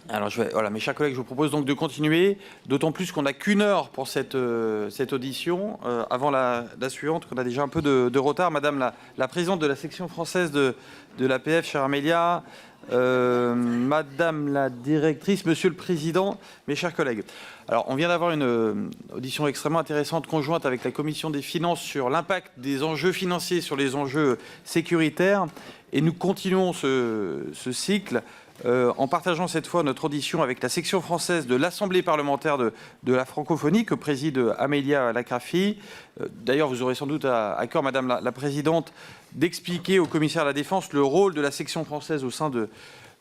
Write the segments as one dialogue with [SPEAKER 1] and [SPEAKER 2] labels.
[SPEAKER 1] Alors, voilà, mes chers collègues, je vous propose donc de continuer, d'autant plus qu'on n'a qu'une heure pour cette audition, avant la suivante, qu'on a déjà un peu de retard. Madame la présidente de la section française de l'APF, chère Amélia, Madame la directrice, Monsieur le Président, mes chers collègues. Alors, on vient d'avoir une audition extrêmement intéressante conjointe avec la Commission des finances sur l'impact des enjeux financiers sur les enjeux sécuritaires. Et nous continuons ce cycle en partageant cette fois notre audition avec la section française de l'Assemblée parlementaire de la francophonie que préside Amélia Lacrafi. D'ailleurs, vous aurez sans doute à cœur, Madame la Présidente, d'expliquer au commissaire à la Défense le rôle de la section française au sein de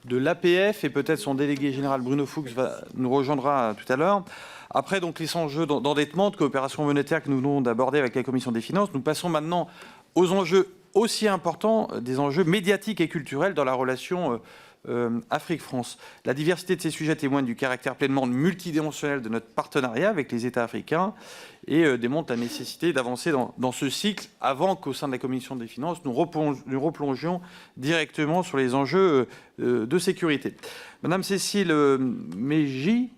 [SPEAKER 1] l'APF, et peut-être son délégué général Bruno Fuchs nous rejoindra tout à l'heure. Après donc les enjeux d'endettement, de coopération monétaire que nous venons d'aborder avec la Commission des finances, nous passons maintenant aux enjeux aussi importants, des enjeux médiatiques et culturels dans la relation Afrique-France. La diversité de ces sujets témoigne du caractère pleinement multidimensionnel de notre partenariat avec les États africains et démontre la nécessité d'avancer dans ce cycle avant qu'au sein de la Commission des finances, nous replongions directement sur les enjeux de sécurité. Madame Cécile Mégy,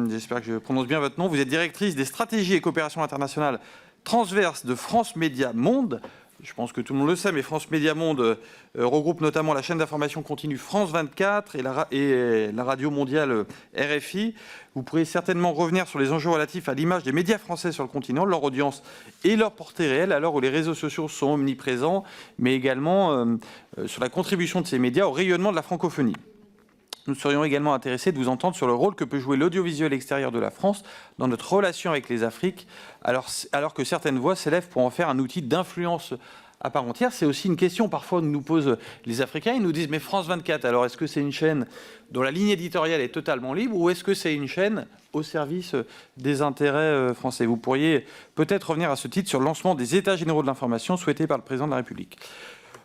[SPEAKER 1] j'espère que je prononce bien votre nom, vous êtes directrice des stratégies et coopérations internationales transverses de France Média Monde. Je pense que tout le monde le sait, mais France Média Monde regroupe notamment la chaîne d'information continue France 24 et la radio mondiale RFI. Vous pourrez certainement revenir sur les enjeux relatifs à l'image des médias français sur le continent, leur audience et leur portée réelle, à l'heure où les réseaux sociaux sont omniprésents, mais également sur la contribution de ces médias au rayonnement de la francophonie. Nous serions également intéressés de vous entendre sur le rôle que peut jouer l'audiovisuel extérieur de la France dans notre relation avec les Afriques, alors que certaines voix s'élèvent pour en faire un outil d'influence à part entière. C'est aussi une question parfois que nous posent les Africains. Ils nous disent « mais France 24, alors est-ce que c'est une chaîne dont la ligne éditoriale est totalement libre ou est-ce que c'est une chaîne au service des intérêts français ?» Vous pourriez peut-être revenir à ce titre sur le lancement des États généraux de l'information souhaités par le Président de la République.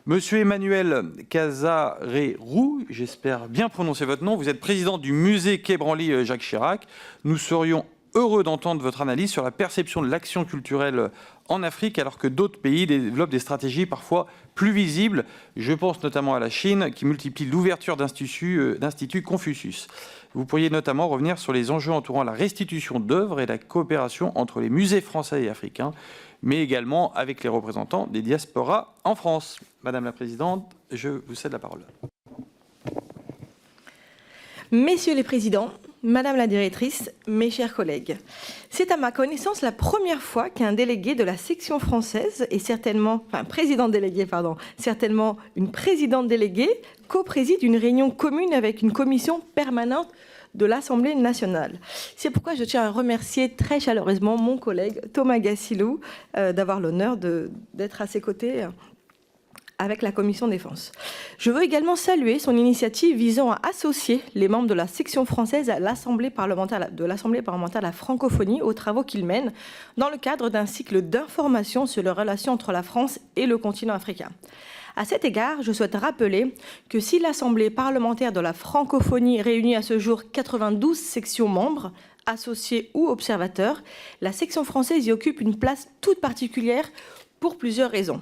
[SPEAKER 1] Monsieur Emmanuel Casaré-Roux, j'espère bien prononcer votre nom, vous êtes président du musée Quai Branly Jacques Chirac. Nous serions heureux d'entendre votre analyse sur la perception de l'action culturelle en Afrique, alors que d'autres pays développent des stratégies parfois plus visibles. Je pense notamment à la Chine, qui multiplie l'ouverture d'instituts Confucius. Vous pourriez notamment revenir sur les enjeux entourant la restitution d'œuvres et la coopération entre les musées français et africains, mais également avec les représentants des diasporas en France. Madame la Présidente, je vous cède la parole.
[SPEAKER 2] Messieurs les présidents, Madame la directrice, mes chers collègues, c'est à ma connaissance la première fois qu'un délégué de la section française et certainement une présidente déléguée co-préside une réunion commune avec une commission permanente de l'Assemblée nationale. C'est pourquoi je tiens à remercier très chaleureusement mon collègue Thomas Gassilou d'avoir l'honneur d'être à ses côtés avec la Commission Défense. Je veux également saluer son initiative visant à associer les membres de la section française à l'Assemblée parlementaire de la francophonie aux travaux qu'il mène dans le cadre d'un cycle d'information sur les relations entre la France et le continent africain. À cet égard, je souhaite rappeler que si l'Assemblée parlementaire de la francophonie réunit à ce jour 92 sections membres, associés ou observateurs, la section française y occupe une place toute particulière pour plusieurs raisons.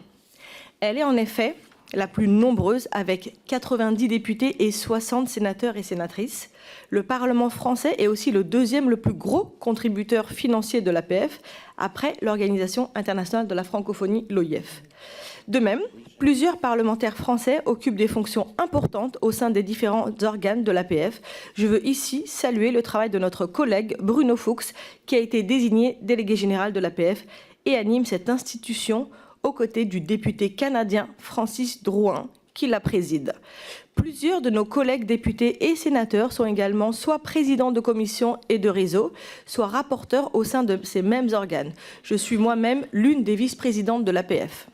[SPEAKER 2] Elle est en effet la plus nombreuse avec 90 députés et 60 sénateurs et sénatrices. Le Parlement français est aussi le deuxième le plus gros contributeur financier de l'APF après l'Organisation internationale de la francophonie, l'OIF. De même, plusieurs parlementaires français occupent des fonctions importantes au sein des différents organes de l'APF. Je veux ici saluer le travail de notre collègue Bruno Fuchs, qui a été désigné délégué général de l'APF et anime cette institution aux côtés du député canadien Francis Drouin, qui la préside. Plusieurs de nos collègues députés et sénateurs sont également soit présidents de commissions et de réseaux, soit rapporteurs au sein de ces mêmes organes. Je suis moi-même l'une des vice-présidentes de l'APF.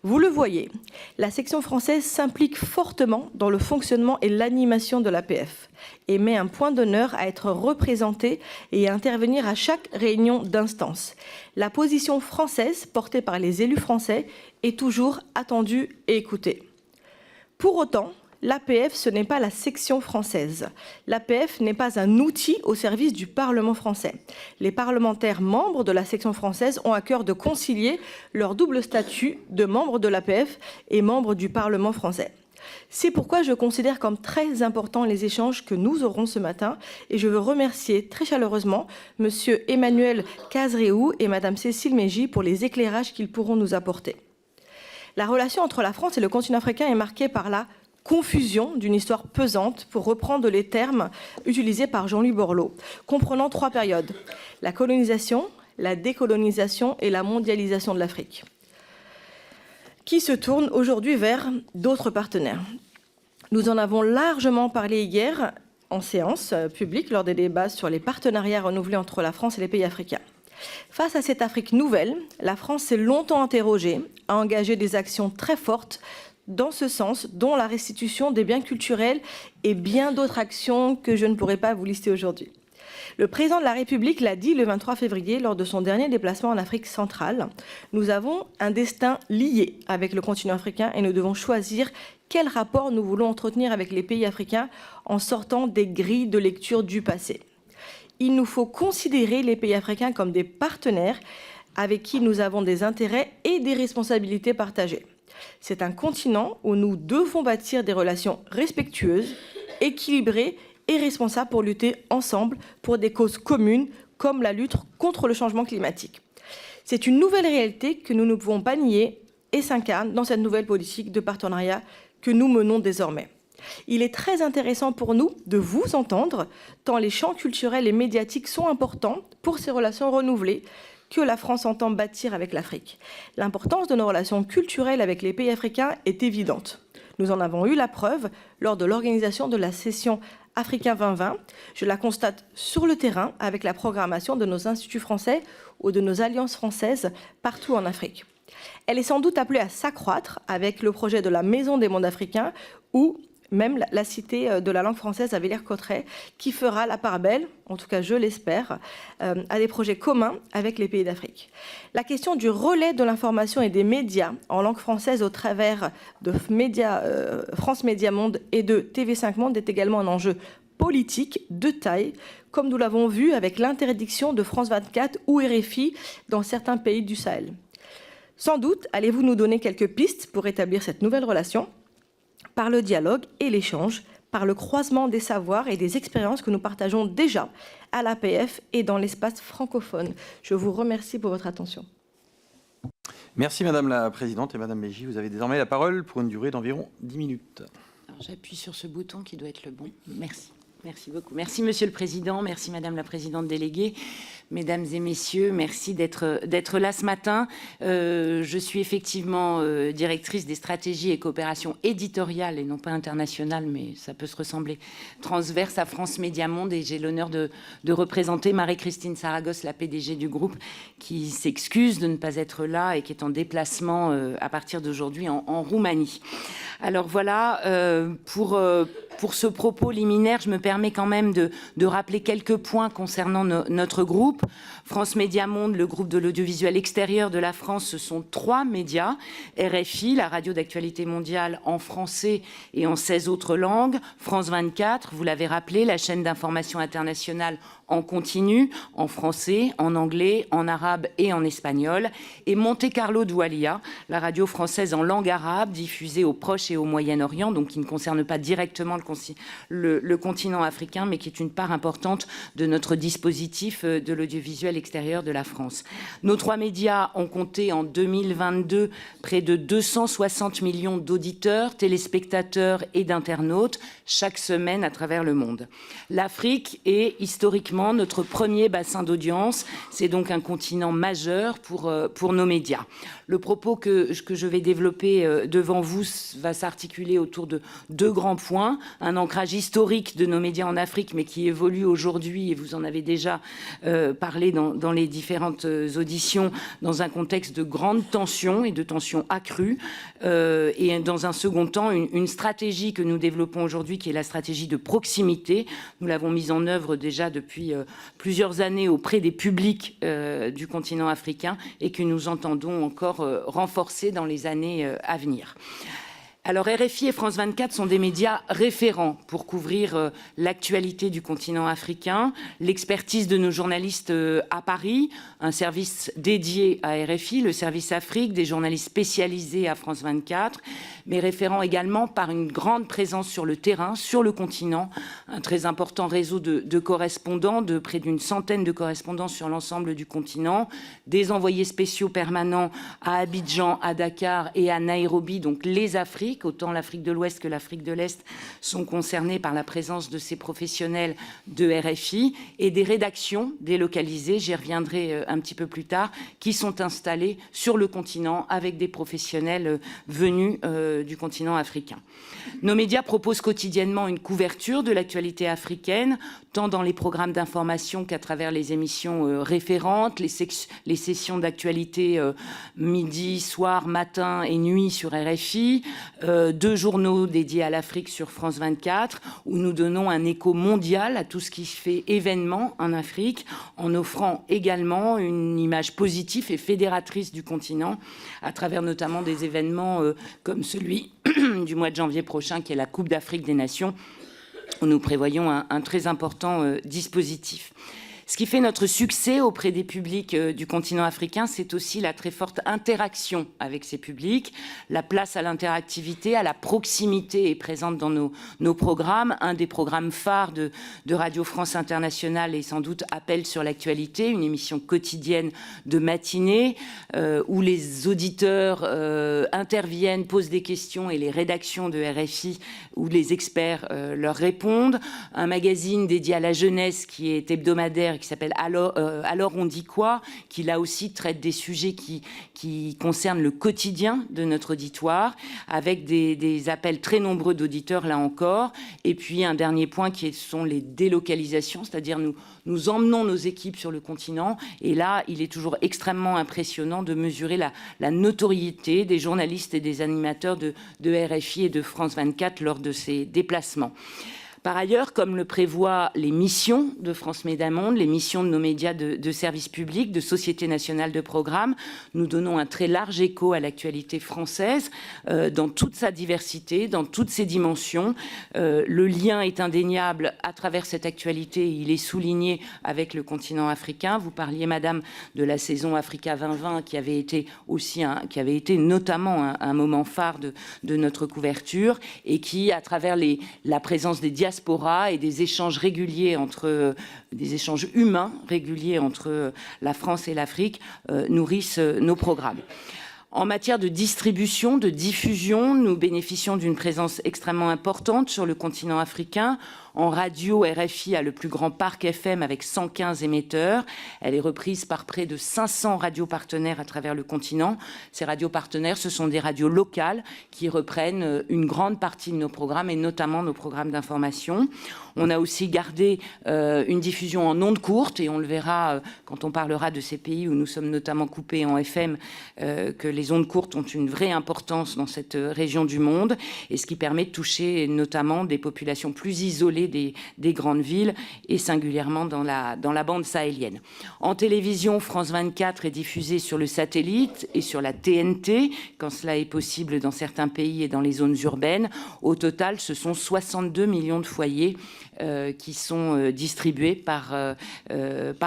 [SPEAKER 2] Vous le voyez, la section française s'implique fortement dans le fonctionnement et l'animation de l'APF et met un point d'honneur à être représentée et à intervenir à chaque réunion d'instance. La position française portée par les élus français est toujours attendue et écoutée. Pour autant, l'APF, ce n'est pas la section française. L'APF n'est pas un outil au service du Parlement français. Les parlementaires membres de la section française ont à cœur de concilier leur double statut de membres de l'APF et membres du Parlement français. C'est pourquoi je considère comme très important les échanges que nous aurons ce matin et je veux remercier très chaleureusement Monsieur Emmanuel Kazreou et Madame Cécile Mégy pour les éclairages qu'ils pourront nous apporter. La relation entre la France et le continent africain est marquée par la confusion d'une histoire pesante, pour reprendre les termes utilisés par Jean-Louis Borloo, comprenant 3 périodes: la colonisation, la décolonisation et la mondialisation de l'Afrique, qui se tournent aujourd'hui vers d'autres partenaires. Nous en avons largement parlé hier en séance publique lors des débats sur les partenariats renouvelés entre la France et les pays africains. Face à cette Afrique nouvelle, la France s'est longtemps interrogée, a engagé des actions très fortes dans ce sens, dont la restitution des biens culturels et bien d'autres actions que je ne pourrais pas vous lister aujourd'hui. Le président de la République l'a dit le 23 février lors de son dernier déplacement en Afrique centrale. Nous avons un destin lié avec le continent africain et nous devons choisir quel rapport nous voulons entretenir avec les pays africains en sortant des grilles de lecture du passé. Il nous faut considérer les pays africains comme des partenaires avec qui nous avons des intérêts et des responsabilités partagées. C'est un continent où nous devons bâtir des relations respectueuses, équilibrées et responsables pour lutter ensemble pour des causes communes comme la lutte contre le changement climatique. C'est une nouvelle réalité que nous ne pouvons pas nier et s'incarne dans cette nouvelle politique de partenariat que nous menons désormais. Il est très intéressant pour nous de vous entendre, tant les champs culturels et médiatiques sont importants pour ces relations renouvelées que la France entend bâtir avec l'Afrique. L'importance de nos relations culturelles avec les pays africains est évidente. Nous en avons eu la preuve lors de l'organisation de la session Africain 2020. Je la constate sur le terrain avec la programmation de nos instituts français ou de nos alliances françaises partout en Afrique. Elle est sans doute appelée à s'accroître avec le projet de la Maison des mondes africains ou même la Cité de la langue française à Villers-Cotterêts, qui fera la part belle, en tout cas je l'espère, à des projets communs avec les pays d'Afrique. La question du relais de l'information et des médias en langue française au travers de France Média Monde et de TV5 Monde est également un enjeu politique de taille, comme nous l'avons vu avec l'interdiction de France 24 ou RFI dans certains pays du Sahel. Sans doute allez-vous nous donner quelques pistes pour établir cette nouvelle relation, par le dialogue et l'échange, par le croisement des savoirs et des expériences que nous partageons déjà à l'APF et dans l'espace francophone. Je vous remercie pour votre attention.
[SPEAKER 1] Merci Madame la Présidente et Madame Mégy. Vous avez désormais la parole pour une durée d'environ 10 minutes.
[SPEAKER 3] J'appuie sur ce bouton qui doit être le bon. Merci. Merci beaucoup. Merci Monsieur le Président, merci Madame la Présidente déléguée, Mesdames et Messieurs, merci d'être là ce matin. Je suis effectivement directrice des stratégies et coopérations éditoriales et non pas internationales, mais ça peut se ressembler, transverse à France Média Monde, et j'ai l'honneur de représenter Marie-Christine Saragosse, la PDG du groupe, qui s'excuse de ne pas être là et qui est en déplacement à partir d'aujourd'hui en Roumanie. Alors voilà, pour ce propos liminaire, je me permets quand même de rappeler quelques points concernant notre groupe. France Média Monde, le groupe de l'audiovisuel extérieur de la France, ce sont 3 médias. RFI, la radio d'actualité mondiale en français et en 16 autres langues. France 24, vous l'avez rappelé, la chaîne d'information internationale en continu, en français, en anglais, en arabe et en espagnol. Et Monte Carlo Doualiya, la radio française en langue arabe, diffusée au Proche et au Moyen-Orient, donc qui ne concerne pas directement le continent africain, mais qui est une part importante de notre dispositif de l'audiovisuel extérieur de la France. Nos 3 médias ont compté en 2022 près de 260 millions d'auditeurs, téléspectateurs et d'internautes chaque semaine à travers le monde. L'Afrique est historiquement notre premier bassin d'audience. C'est donc un continent majeur pour nos médias. Le propos que je vais développer devant vous va s'articuler autour de 2 grands points. Un ancrage historique de nos médias en Afrique, mais qui évolue aujourd'hui, et vous en avez déjà parlé dans les différentes auditions, dans un contexte de grande tension et de tension accrue. Et dans un second temps, une stratégie que nous développons aujourd'hui, qui est la stratégie de proximité. Nous l'avons mise en œuvre déjà depuis plusieurs années auprès des publics du continent africain et que nous entendons encore renforcer dans les années à venir. Alors RFI et France 24 sont des médias référents pour couvrir l'actualité du continent africain, l'expertise de nos journalistes à Paris, un service dédié à RFI, le service Afrique, des journalistes spécialisés à France 24, mais référents également par une grande présence sur le terrain, sur le continent, un très important réseau de correspondants, de près d'une centaine de correspondants sur l'ensemble du continent, des envoyés spéciaux permanents à Abidjan, à Dakar et à Nairobi, donc les Afriques, autant l'Afrique de l'Ouest que l'Afrique de l'Est sont concernés par la présence de ces professionnels de RFI et des rédactions délocalisées, j'y reviendrai un petit peu plus tard, qui sont installées sur le continent avec des professionnels venus du continent africain. Nos médias proposent quotidiennement une couverture de l'actualité africaine, tant dans les programmes d'information qu'à travers les émissions référentes, les sessions d'actualité midi, soir, matin et nuit sur RFI, 2 journaux dédiés à l'Afrique sur France 24, où nous donnons un écho mondial à tout ce qui fait événement en Afrique, en offrant également une image positive et fédératrice du continent, à travers notamment des événements comme celui du mois de janvier prochain, qui est la Coupe d'Afrique des Nations, où nous prévoyons un très important dispositif. Ce qui fait notre succès auprès des publics du continent africain, c'est aussi la très forte interaction avec ces publics. La place à l'interactivité, à la proximité est présente dans nos programmes. Un des programmes phares de Radio France Internationale est sans doute Appel sur l'actualité, une émission quotidienne de matinée où les auditeurs interviennent, posent des questions et les rédactions de RFI ou les experts leur répondent. Un magazine dédié à la jeunesse qui est hebdomadaire, qui s'appelle Alors on dit quoi, qui là aussi traite des sujets qui concernent le quotidien de notre auditoire, avec des appels très nombreux d'auditeurs là encore. Et puis un dernier point qui sont les délocalisations, c'est-à-dire nous emmenons nos équipes sur le continent, et là il est toujours extrêmement impressionnant de mesurer la notoriété des journalistes et des animateurs de RFI et de France 24 lors de ces déplacements. Par ailleurs, comme le prévoient les missions de France Médias Monde, les missions de nos médias de service public, de Société nationale de programme, nous donnons un très large écho à l'actualité française dans toute sa diversité, dans toutes ses dimensions. Le lien est indéniable à travers cette actualité, il est souligné avec le continent africain. Vous parliez, madame, de la saison Africa 2020 qui avait été notamment un moment phare de notre couverture et qui, à travers la présence des diasporas et des échanges réguliers des échanges humains réguliers entre la France et l'Afrique, nourrissent nos programmes. En matière de distribution, de diffusion, nous bénéficions d'une présence extrêmement importante sur le continent africain. En radio, RFI a le plus grand parc FM avec 115 émetteurs. Elle est reprise par près de 500 radios partenaires à travers le continent. Ces radios partenaires, ce sont des radios locales qui reprennent une grande partie de nos programmes et notamment nos programmes d'information. On a aussi gardé une diffusion en ondes courtes et on le verra quand on parlera de ces pays où nous sommes notamment coupés en FM, que les ondes courtes ont une vraie importance dans cette région du monde et ce qui permet de toucher notamment des populations plus isolées des grandes villes et singulièrement dans la bande sahélienne. En télévision, France 24 est diffusée sur le satellite et sur la TNT, quand cela est possible dans certains pays et dans les zones urbaines. Au total, ce sont 62 millions de foyers qui sont distribués par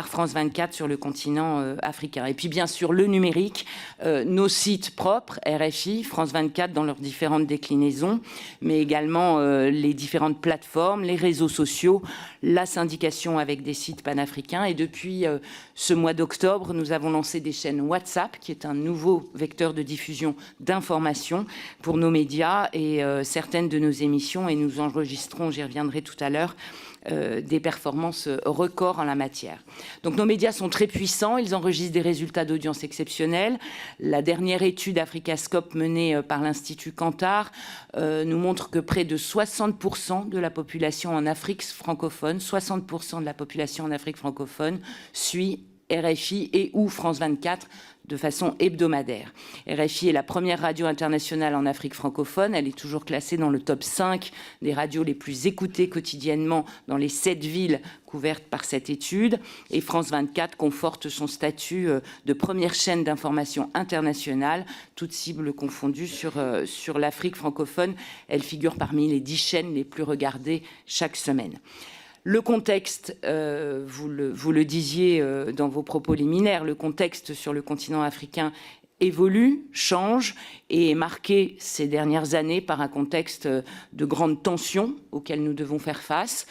[SPEAKER 3] France 24 sur le continent africain. Et puis bien sûr le numérique, nos sites propres, RFI, France 24 dans leurs différentes déclinaisons, mais également les différentes plateformes, les réseaux sociaux, la syndication avec des sites panafricains. Et depuis ce mois d'octobre, nous avons lancé des chaînes WhatsApp, qui est un nouveau vecteur de diffusion d'informations pour nos médias et certaines de nos émissions. Et nous enregistrons, j'y reviendrai tout à l'heure, des performances records en la matière. Donc nos médias sont très puissants, ils enregistrent des résultats d'audience exceptionnels. La dernière étude Africascope menée par l'Institut Kantar nous montre que près de 60% de la population en Afrique francophone, 60% de la population en Afrique francophone suit RFI et ou France 24 de façon hebdomadaire. RFI est la première radio internationale en Afrique francophone. Elle est toujours classée dans le top 5 des radios les plus écoutées quotidiennement dans les 7 villes couvertes par cette étude. Et France 24 conforte son statut de première chaîne d'information internationale, toutes cibles confondues sur l'Afrique francophone. Elle figure parmi les 10 chaînes les plus regardées chaque semaine. Le contexte, vous le disiez dans vos propos liminaires, le contexte sur le continent africain évolue, change et est marqué ces dernières années par un contexte de grande tension auquel nous devons faire face.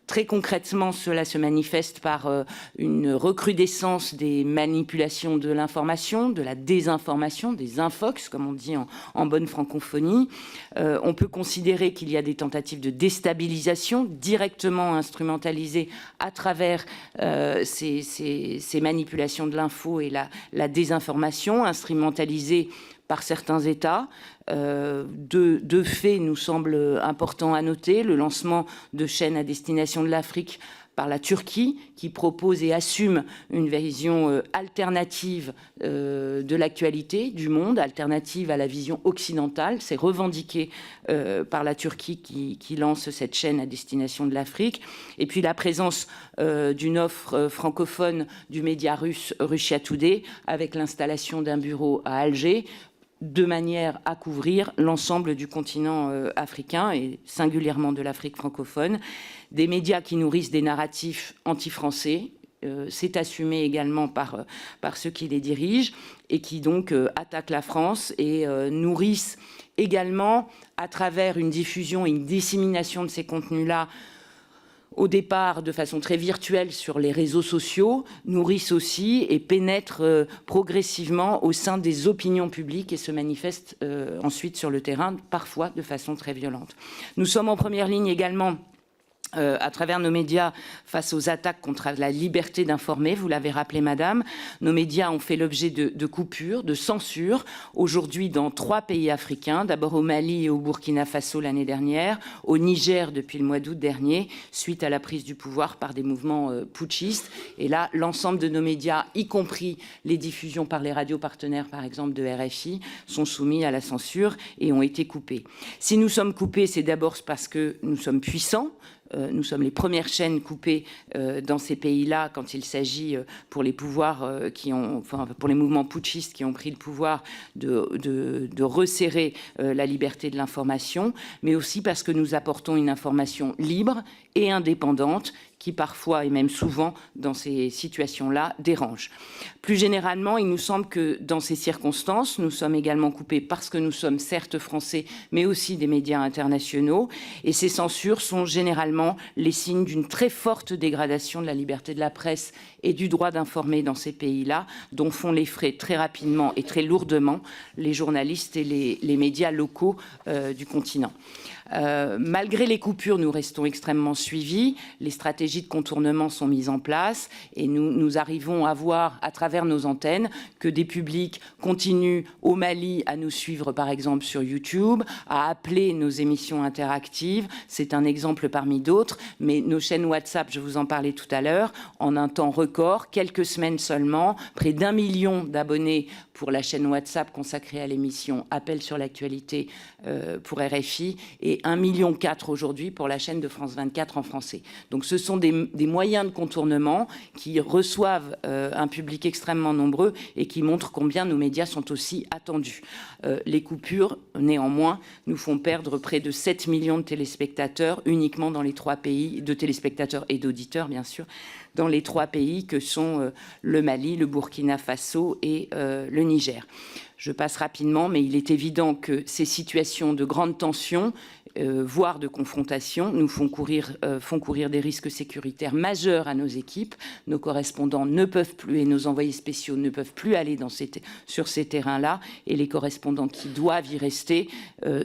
[SPEAKER 3] Très concrètement, cela se manifeste par une recrudescence des manipulations de l'information, de la désinformation, des infox, comme on dit en bonne francophonie. On peut considérer qu'il y a des tentatives de déstabilisation directement instrumentalisées à travers ces manipulations de l'info et la désinformation, instrumentalisées par certains États. Deux faits nous semblent importants à noter. Le lancement de chaînes à destination de l'Afrique par la Turquie, qui propose et assume une vision alternative de l'actualité, du monde, alternative à la vision occidentale. C'est revendiqué par la Turquie qui lance cette chaîne à destination de l'Afrique. Et puis la présence d'une offre francophone du média russe Russia Today, avec l'installation d'un bureau à Alger, de manière à couvrir l'ensemble du continent africain et singulièrement de l'Afrique francophone. Des médias qui nourrissent des narratifs anti-français, c'est assumé également par ceux qui les dirigent et qui donc attaquent la France et nourrissent également à travers une diffusion et une dissémination de ces contenus-là, au départ de façon très virtuelle sur les réseaux sociaux, nourrissent aussi et pénètrent progressivement au sein des opinions publiques et se manifestent ensuite sur le terrain, parfois de façon très violente. Nous sommes en première ligne également à travers nos médias face aux attaques contre la liberté d'informer, vous l'avez rappelé madame. Nos médias ont fait l'objet de coupures, de censure, aujourd'hui dans 3 pays africains, d'abord au Mali et au Burkina Faso l'année dernière, au Niger depuis le mois d'août dernier, suite à la prise du pouvoir par des mouvements putschistes. Et là, l'ensemble de nos médias, y compris les diffusions par les radios partenaires, par exemple de RFI, sont soumis à la censure et ont été coupés. Si nous sommes coupés, c'est d'abord parce que nous sommes puissants. Nous sommes les premières chaînes coupées dans ces pays-là quand il s'agit pour les pouvoirs pour les mouvements putschistes qui ont pris le pouvoir de resserrer la liberté de l'information, mais aussi parce que nous apportons une information libre et indépendante qui parfois et même souvent dans ces situations-là dérange. Plus généralement, il nous semble que dans ces circonstances, nous sommes également coupés parce que nous sommes certes français, mais aussi des médias internationaux, et ces censures sont généralement les signes d'une très forte dégradation de la liberté de la presse et du droit d'informer dans ces pays-là, dont font les frais très rapidement et très lourdement les journalistes et les médias locaux du continent. Malgré les coupures, nous restons extrêmement suivis. Les stratégies de contournement sont mises en place et nous arrivons à voir à travers nos antennes que des publics continuent au Mali à nous suivre, par exemple sur YouTube, à appeler nos émissions interactives. C'est un exemple parmi d'autres, mais nos chaînes WhatsApp, je vous en parlais tout à l'heure, en un temps record, quelques semaines seulement, près d'1 million d'abonnés pour la chaîne WhatsApp consacrée à l'émission Appel sur l'actualité pour RFI et 1,4 million aujourd'hui pour la chaîne de France 24 en français. Donc ce sont des moyens de contournement qui reçoivent un public extrêmement nombreux et qui montrent combien nos médias sont aussi attendus. Les coupures, néanmoins, nous font perdre près de 7 millions de téléspectateurs uniquement dans les 3 pays, de téléspectateurs et d'auditeurs bien sûr, dans les 3 pays que sont le Mali, le Burkina Faso et le Niger. Je passe rapidement, mais il est évident que ces situations de grande tension, voire de confrontation, nous font courir des risques sécuritaires majeurs à nos équipes. Nos correspondants ne peuvent plus, et nos envoyés spéciaux ne peuvent plus aller sur ces terrains-là, et les correspondants qui doivent y rester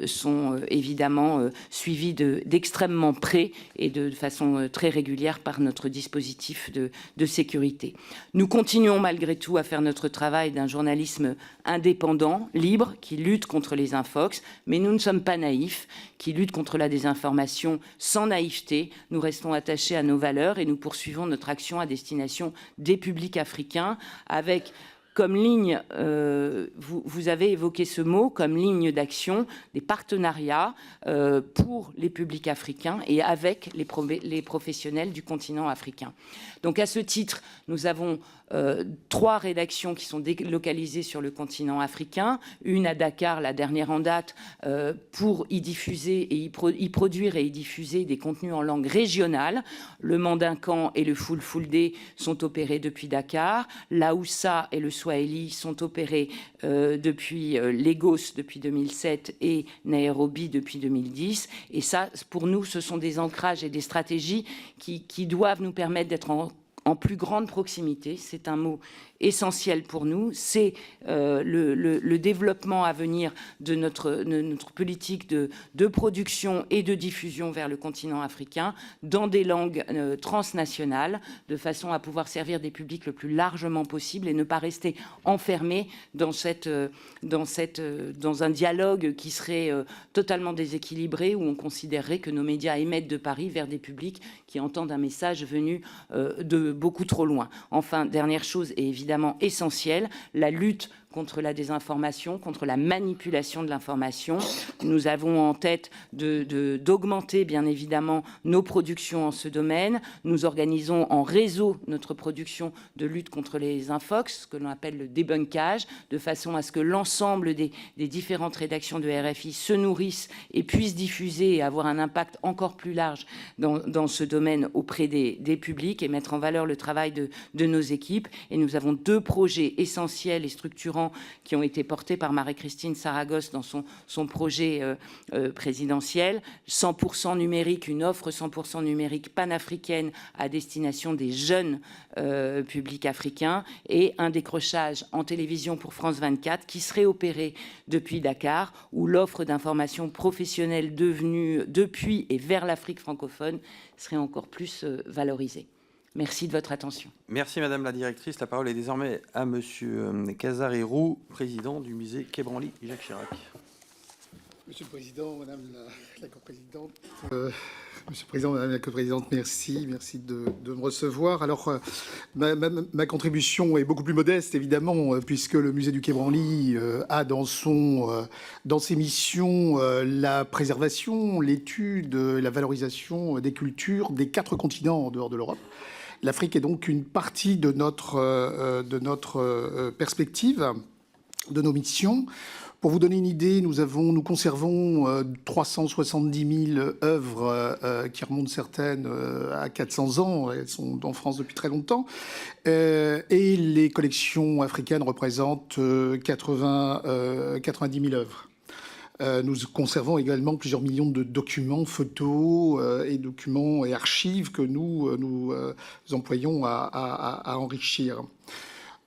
[SPEAKER 3] sont évidemment suivis d'extrêmement près et de façon très régulière par notre dispositif de sécurité. Nous continuons malgré tout à faire notre travail d'un journalisme indépendant, libre, qui lutte contre les infox, mais nous ne sommes pas naïfs, qui lutte contre la désinformation sans naïveté. Nous restons attachés à nos valeurs et nous poursuivons notre action à destination des publics africains avec comme ligne, vous avez évoqué ce mot, comme ligne d'action, des partenariats pour les publics africains et avec les professionnels du continent africain. Donc à ce titre, nous avons 3 rédactions qui sont délocalisées sur le continent africain, une à Dakar, la dernière en date, pour y diffuser et y produire et y diffuser des contenus en langue régionale. Le Mandinkan et le Fulfulde sont opérés depuis Dakar, la Hausa et le Swahili sont opérés depuis Lagos depuis 2007 et Nairobi depuis 2010. Et ça, pour nous, ce sont des ancrages et des stratégies qui doivent nous permettre d'être en plus grande proximité. C'est un mot essentiel pour nous. C'est le développement à venir de notre politique de production et de diffusion vers le continent africain dans des langues transnationales, de façon à pouvoir servir des publics le plus largement possible et ne pas rester enfermés dans un dialogue qui serait totalement déséquilibré, où on considérerait que nos médias émettent de Paris vers des publics qui entendent un message venu de beaucoup trop loin. Enfin, dernière chose, et évidemment essentielle, la lutte contre la désinformation, contre la manipulation de l'information. Nous avons en tête d'augmenter, bien évidemment, nos productions en ce domaine. Nous organisons en réseau notre production de lutte contre les infox, ce que l'on appelle le débunkage, de façon à ce que l'ensemble des différentes rédactions de RFI se nourrissent et puissent diffuser et avoir un impact encore plus large dans ce domaine auprès des publics et mettre en valeur le travail de nos équipes. Et nous avons 2 projets essentiels et structurants qui ont été portés par Marie-Christine Saragosse dans son projet présidentiel. 100% numérique, une offre 100% numérique panafricaine à destination des jeunes publics africains, et un décrochage en télévision pour France 24 qui serait opéré depuis Dakar, où l'offre d'information professionnelle devenue depuis et vers l'Afrique francophone serait encore plus valorisée. Merci de votre attention.
[SPEAKER 1] Merci Madame la Directrice. La parole est désormais à Monsieur Casaré-Roux, président du musée Quai Branly Jacques Chirac.
[SPEAKER 4] Monsieur le Président, Madame la coprésidente, Monsieur le Président, Madame la coprésidente, merci de me recevoir. Alors, ma contribution est beaucoup plus modeste, évidemment, puisque le musée du Quai Branly a dans ses missions la préservation, l'étude, la valorisation des cultures des 4 continents en dehors de l'Europe. L'Afrique est donc une partie de notre perspective, de nos missions. Pour vous donner une idée, nous conservons 370 000 œuvres qui remontent certaines à 400 ans. Elles sont en France depuis très longtemps. Et les collections africaines représentent 90 000 œuvres. Nous conservons également plusieurs millions de documents, photos et documents et archives que nous employons à enrichir.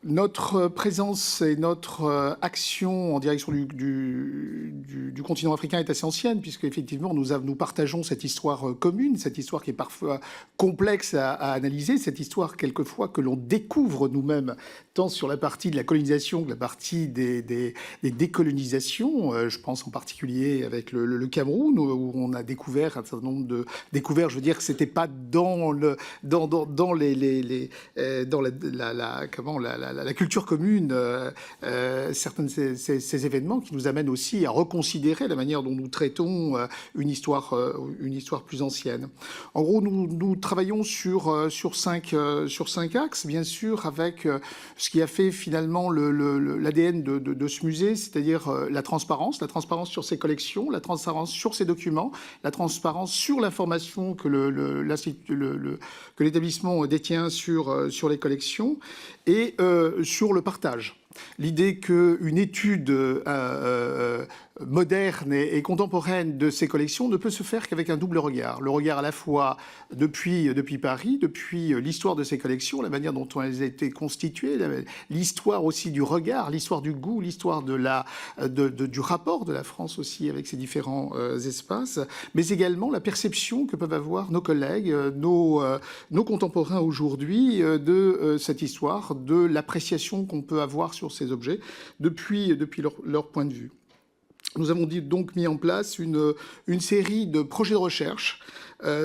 [SPEAKER 4] Notre présence et notre action en direction du continent africain est assez ancienne, puisque effectivement nous partageons cette histoire commune, cette histoire qui est parfois complexe à analyser, cette histoire quelquefois que l'on découvre nous-mêmes, tant sur la partie de la colonisation que la partie des décolonisations. Je pense en particulier avec le Cameroun, où on a découvert un certain nombre de découvertes. Je veux dire que c'était pas dans la culture commune, certains de ces événements qui nous amènent aussi à reconsidérer la manière dont nous traitons une histoire plus ancienne. En gros, nous travaillons sur 5 axes, bien sûr, avec ce qui a fait finalement l'ADN de ce musée, c'est-à-dire la transparence sur ses collections, la transparence sur ses documents, la transparence sur l'information que l'établissement détient sur les collections, et sur le partage. L'idée qu'une étude moderne et contemporaine de ces collections ne peut se faire qu'avec un double regard. Le regard à la fois depuis Paris, depuis l'histoire de ces collections, la manière dont elles ont été constituées, l'histoire aussi du regard, l'histoire du goût, l'histoire du rapport de la France aussi avec ces différents espaces, mais également la perception que peuvent avoir nos collègues, nos contemporains aujourd'hui de cette histoire, de l'appréciation qu'on peut avoir sur ces objets depuis leur point de vue. Nous avons donc mis en place une série de projets de recherche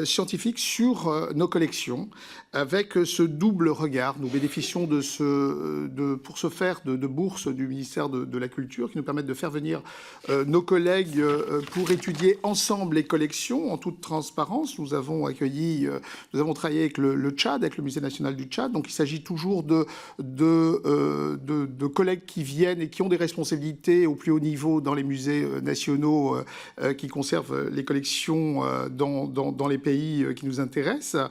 [SPEAKER 4] scientifique sur nos collections, avec ce double regard. Nous bénéficions pour ce faire de bourses du ministère de la Culture qui nous permettent de faire venir nos collègues pour étudier ensemble les collections en toute transparence. Nous avons travaillé avec le Tchad, avec le Musée national du Tchad. Donc il s'agit toujours de collègues qui viennent et qui ont des responsabilités au plus haut niveau dans les musées nationaux qui conservent les collections dans les pays qui nous intéressent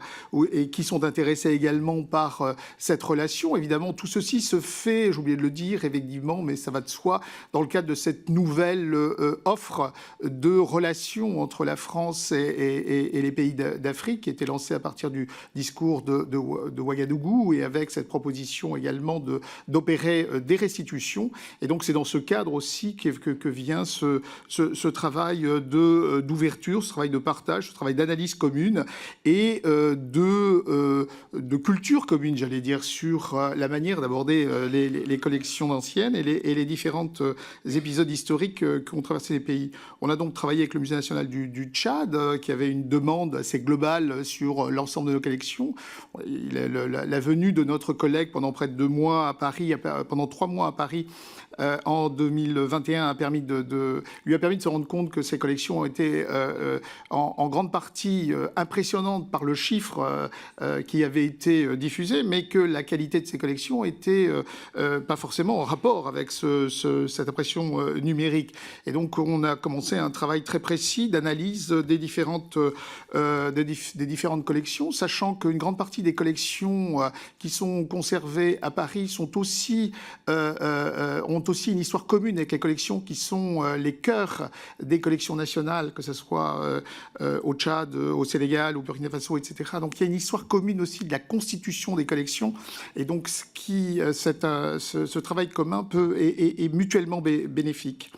[SPEAKER 4] et qui sont intéressés également par cette relation. Évidemment, tout ceci se fait, j'ai oublié de le dire, effectivement, mais ça va de soi, dans le cadre de cette nouvelle offre de relations entre la France et les pays d'Afrique, qui a été lancée à partir du discours de Ouagadougou, et avec cette proposition également d'opérer des restitutions. Et donc, c'est dans ce cadre aussi que vient ce travail d'ouverture, ce travail de partage, ce travail d'analyse commune et de culture commune, j'allais dire, sur la manière d'aborder les collections anciennes et les différents épisodes historiques qu'ont traversé les pays. On a donc travaillé avec le Musée national du Tchad, qui avait une demande assez globale sur l'ensemble de nos collections. La venue de notre collègue pendant près de 2 mois à Paris, pendant 3 mois à Paris, en 2021 lui a permis de se rendre compte que ces collections ont été en grande partie impressionnantes par le chiffre qui avait été diffusé, mais que la qualité de ces collections était pas forcément en rapport avec cette impression numérique. Et donc on a commencé un travail très précis d'analyse des différentes collections, sachant qu'une grande partie des collections qui sont conservées à Paris ont aussi une histoire commune avec les collections qui sont les cœurs des collections nationales, que ce soit au Tchad, au Sénégal, au Burkina Faso, etc. Donc il y a une histoire commune aussi de la constitution des collections, et donc ce travail commun est mutuellement bénéfique.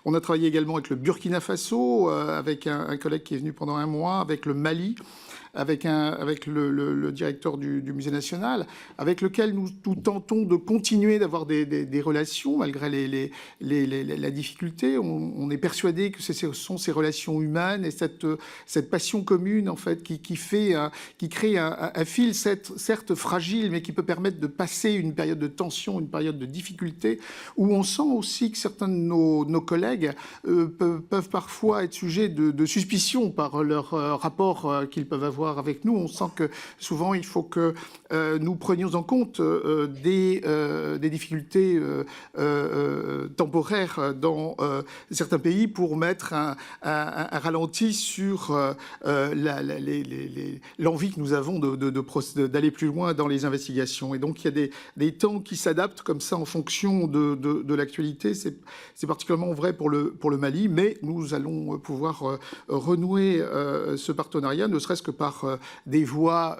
[SPEAKER 4] On a travaillé également avec le Burkina Faso, avec un collègue qui est venu pendant 1 mois, avec le Mali, avec le directeur du Musée national, avec lequel nous tentons de continuer d'avoir des relations malgré la difficulté. On est persuadé que ce sont ces relations humaines et cette passion commune en fait qui crée un fil certes fragile, mais qui peut permettre de passer une période de tension, une période de difficulté, où on sent aussi que certains de nos collègues peuvent parfois être sujets de suspicion par leur rapport qu'ils peuvent avoir avec nous. On sent que souvent il faut que nous prenions en compte des difficultés temporaires dans certains pays pour mettre un ralenti sur l'envie que nous avons d'aller plus loin dans les investigations. Et donc il y a des temps qui s'adaptent comme ça en fonction de l'actualité. C'est particulièrement vrai pour le Mali, mais nous allons pouvoir renouer ce partenariat, ne serait-ce que par des voies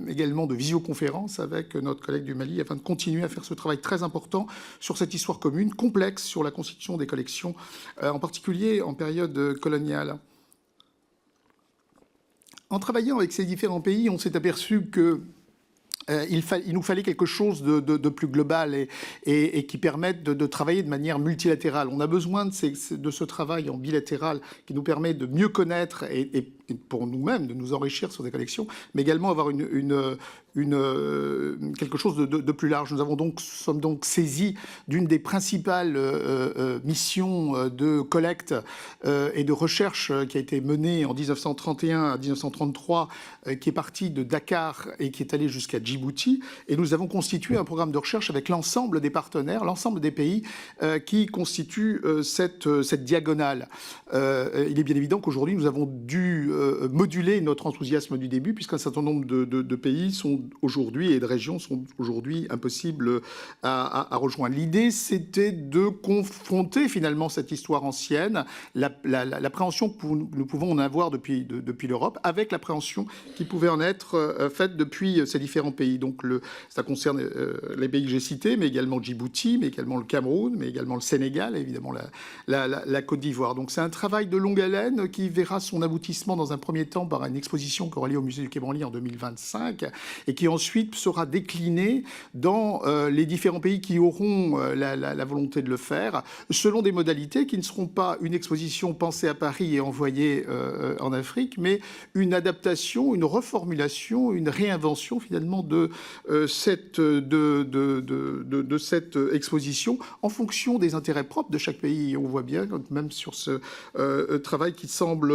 [SPEAKER 4] également de visioconférence avec notre collègue du Mali, afin de continuer à faire ce travail très important sur cette histoire commune, complexe, sur la constitution des collections, en particulier en période coloniale. En travaillant avec ces différents pays, on s'est aperçu que il nous fallait quelque chose de plus global et qui permette de travailler de manière multilatérale. On a besoin de ce travail en bilatéral qui nous permet de mieux connaître et pour nous-mêmes de nous enrichir sur des collections, mais également avoir quelque chose de plus large. Nous sommes donc saisis d'une des principales missions de collecte et de recherche qui a été menée en 1931 à 1933, qui est partie de Dakar et qui est allée jusqu'à Djibouti. Et nous avons constitué un programme de recherche avec l'ensemble des partenaires, l'ensemble des pays qui constituent cette diagonale. Il est bien évident qu'aujourd'hui, nous avons dû moduler notre enthousiasme du début, puisqu'un certain nombre de pays sont aujourd'hui et de régions sont aujourd'hui impossibles à rejoindre. L'idée, c'était de confronter finalement cette histoire ancienne, l'appréhension que nous pouvons en avoir depuis l'Europe, avec l'appréhension qui pouvait en être faite depuis ces différents pays. Donc ça concerne les pays que j'ai cités, mais également Djibouti, mais également le Cameroun, mais également le Sénégal, et évidemment la Côte d'Ivoire. Donc c'est un travail de longue haleine qui verra son aboutissement dans un premier temps par une exposition qui aura lieu au musée du Quai Branly en 2025 et qui ensuite sera déclinée dans les différents pays qui auront la volonté de le faire, selon des modalités qui ne seront pas une exposition pensée à Paris et envoyée en Afrique, mais une adaptation, une reformulation, une réinvention finalement de cette exposition en fonction des intérêts propres de chaque pays. Et on voit bien, même sur ce travail qui semble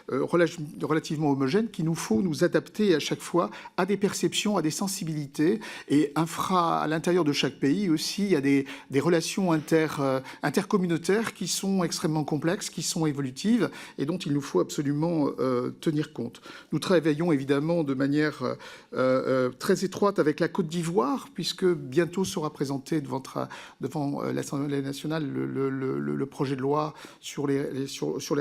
[SPEAKER 4] relativement homogène, qu'il nous faut nous adapter à chaque fois à des perceptions, à des sensibilités, et à l'intérieur de chaque pays aussi, il y a des relations intercommunautaires qui sont extrêmement complexes, qui sont évolutives, et dont il nous faut absolument tenir compte. Nous travaillons évidemment de manière très étroite avec la Côte d'Ivoire, puisque bientôt sera présenté devant l'Assemblée nationale le projet de loi sur les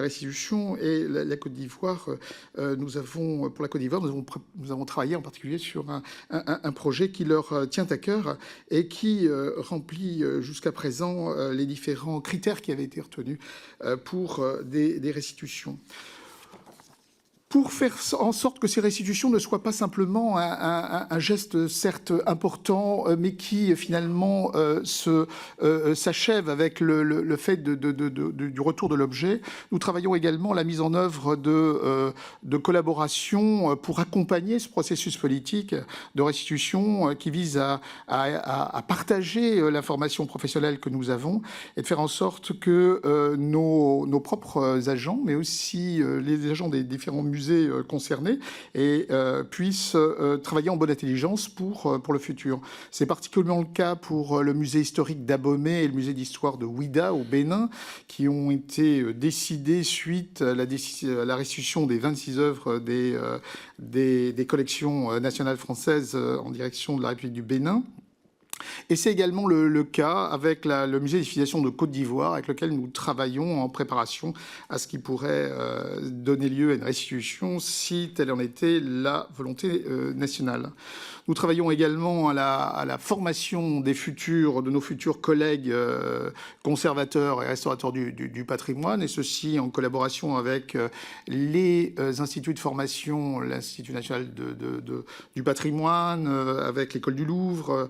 [SPEAKER 4] restitutions. Et la Côte d'Ivoire, pour la Côte d'Ivoire, nous avons travaillé en particulier sur un projet qui leur tient à cœur et qui remplit jusqu'à présent les différents critères qui avaient été retenus pour des restitutions. Pour faire en sorte que ces restitutions ne soient pas simplement un geste certes important, mais qui finalement s'achève avec le fait du retour de l'objet, nous travaillons également à la mise en œuvre de collaborations pour accompagner ce processus politique de restitution qui vise à partager l'information professionnelle que nous avons et de faire en sorte que nos propres agents, mais aussi les agents des différents musées concernés et puissent travailler en bonne intelligence pour le futur. C'est particulièrement le cas pour le musée historique d'Abomey et le musée d'histoire de Ouidah au Bénin, qui ont été décidés suite à la restitution des 26 œuvres des collections nationales françaises en direction de la République du Bénin. Et c'est également le cas avec le musée des civilisations de Côte d'Ivoire, avec lequel nous travaillons en préparation à ce qui pourrait donner lieu à une restitution si telle en était la volonté nationale. Nous travaillons également à la formation de nos futurs collègues conservateurs et restaurateurs du patrimoine, et ceci en collaboration avec les instituts de formation, l'Institut national du patrimoine, avec l'école du Louvre,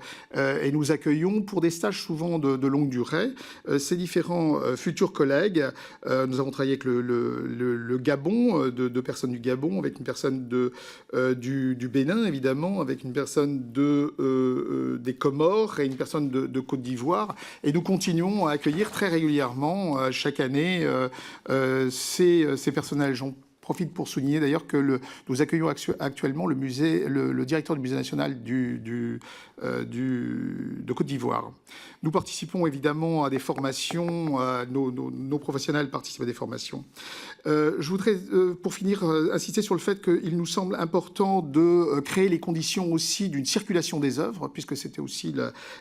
[SPEAKER 4] et nous accueillons pour des stages souvent de longue durée ces différents futurs collègues. Nous avons travaillé avec le Gabon, deux personnes du Gabon, avec une personne du Bénin, évidemment, avec une personne des Comores et une personne de Côte d'Ivoire. Et nous continuons à accueillir très régulièrement, chaque année, ces personnels. J'en profite pour souligner d'ailleurs que nous accueillons actuellement le directeur du musée national de Côte d'Ivoire. Nous participons évidemment à des formations, nos professionnels participent à des formations. Je voudrais, pour finir, insister sur le fait qu'il nous semble important de créer les conditions aussi d'une circulation des œuvres, puisque c'était aussi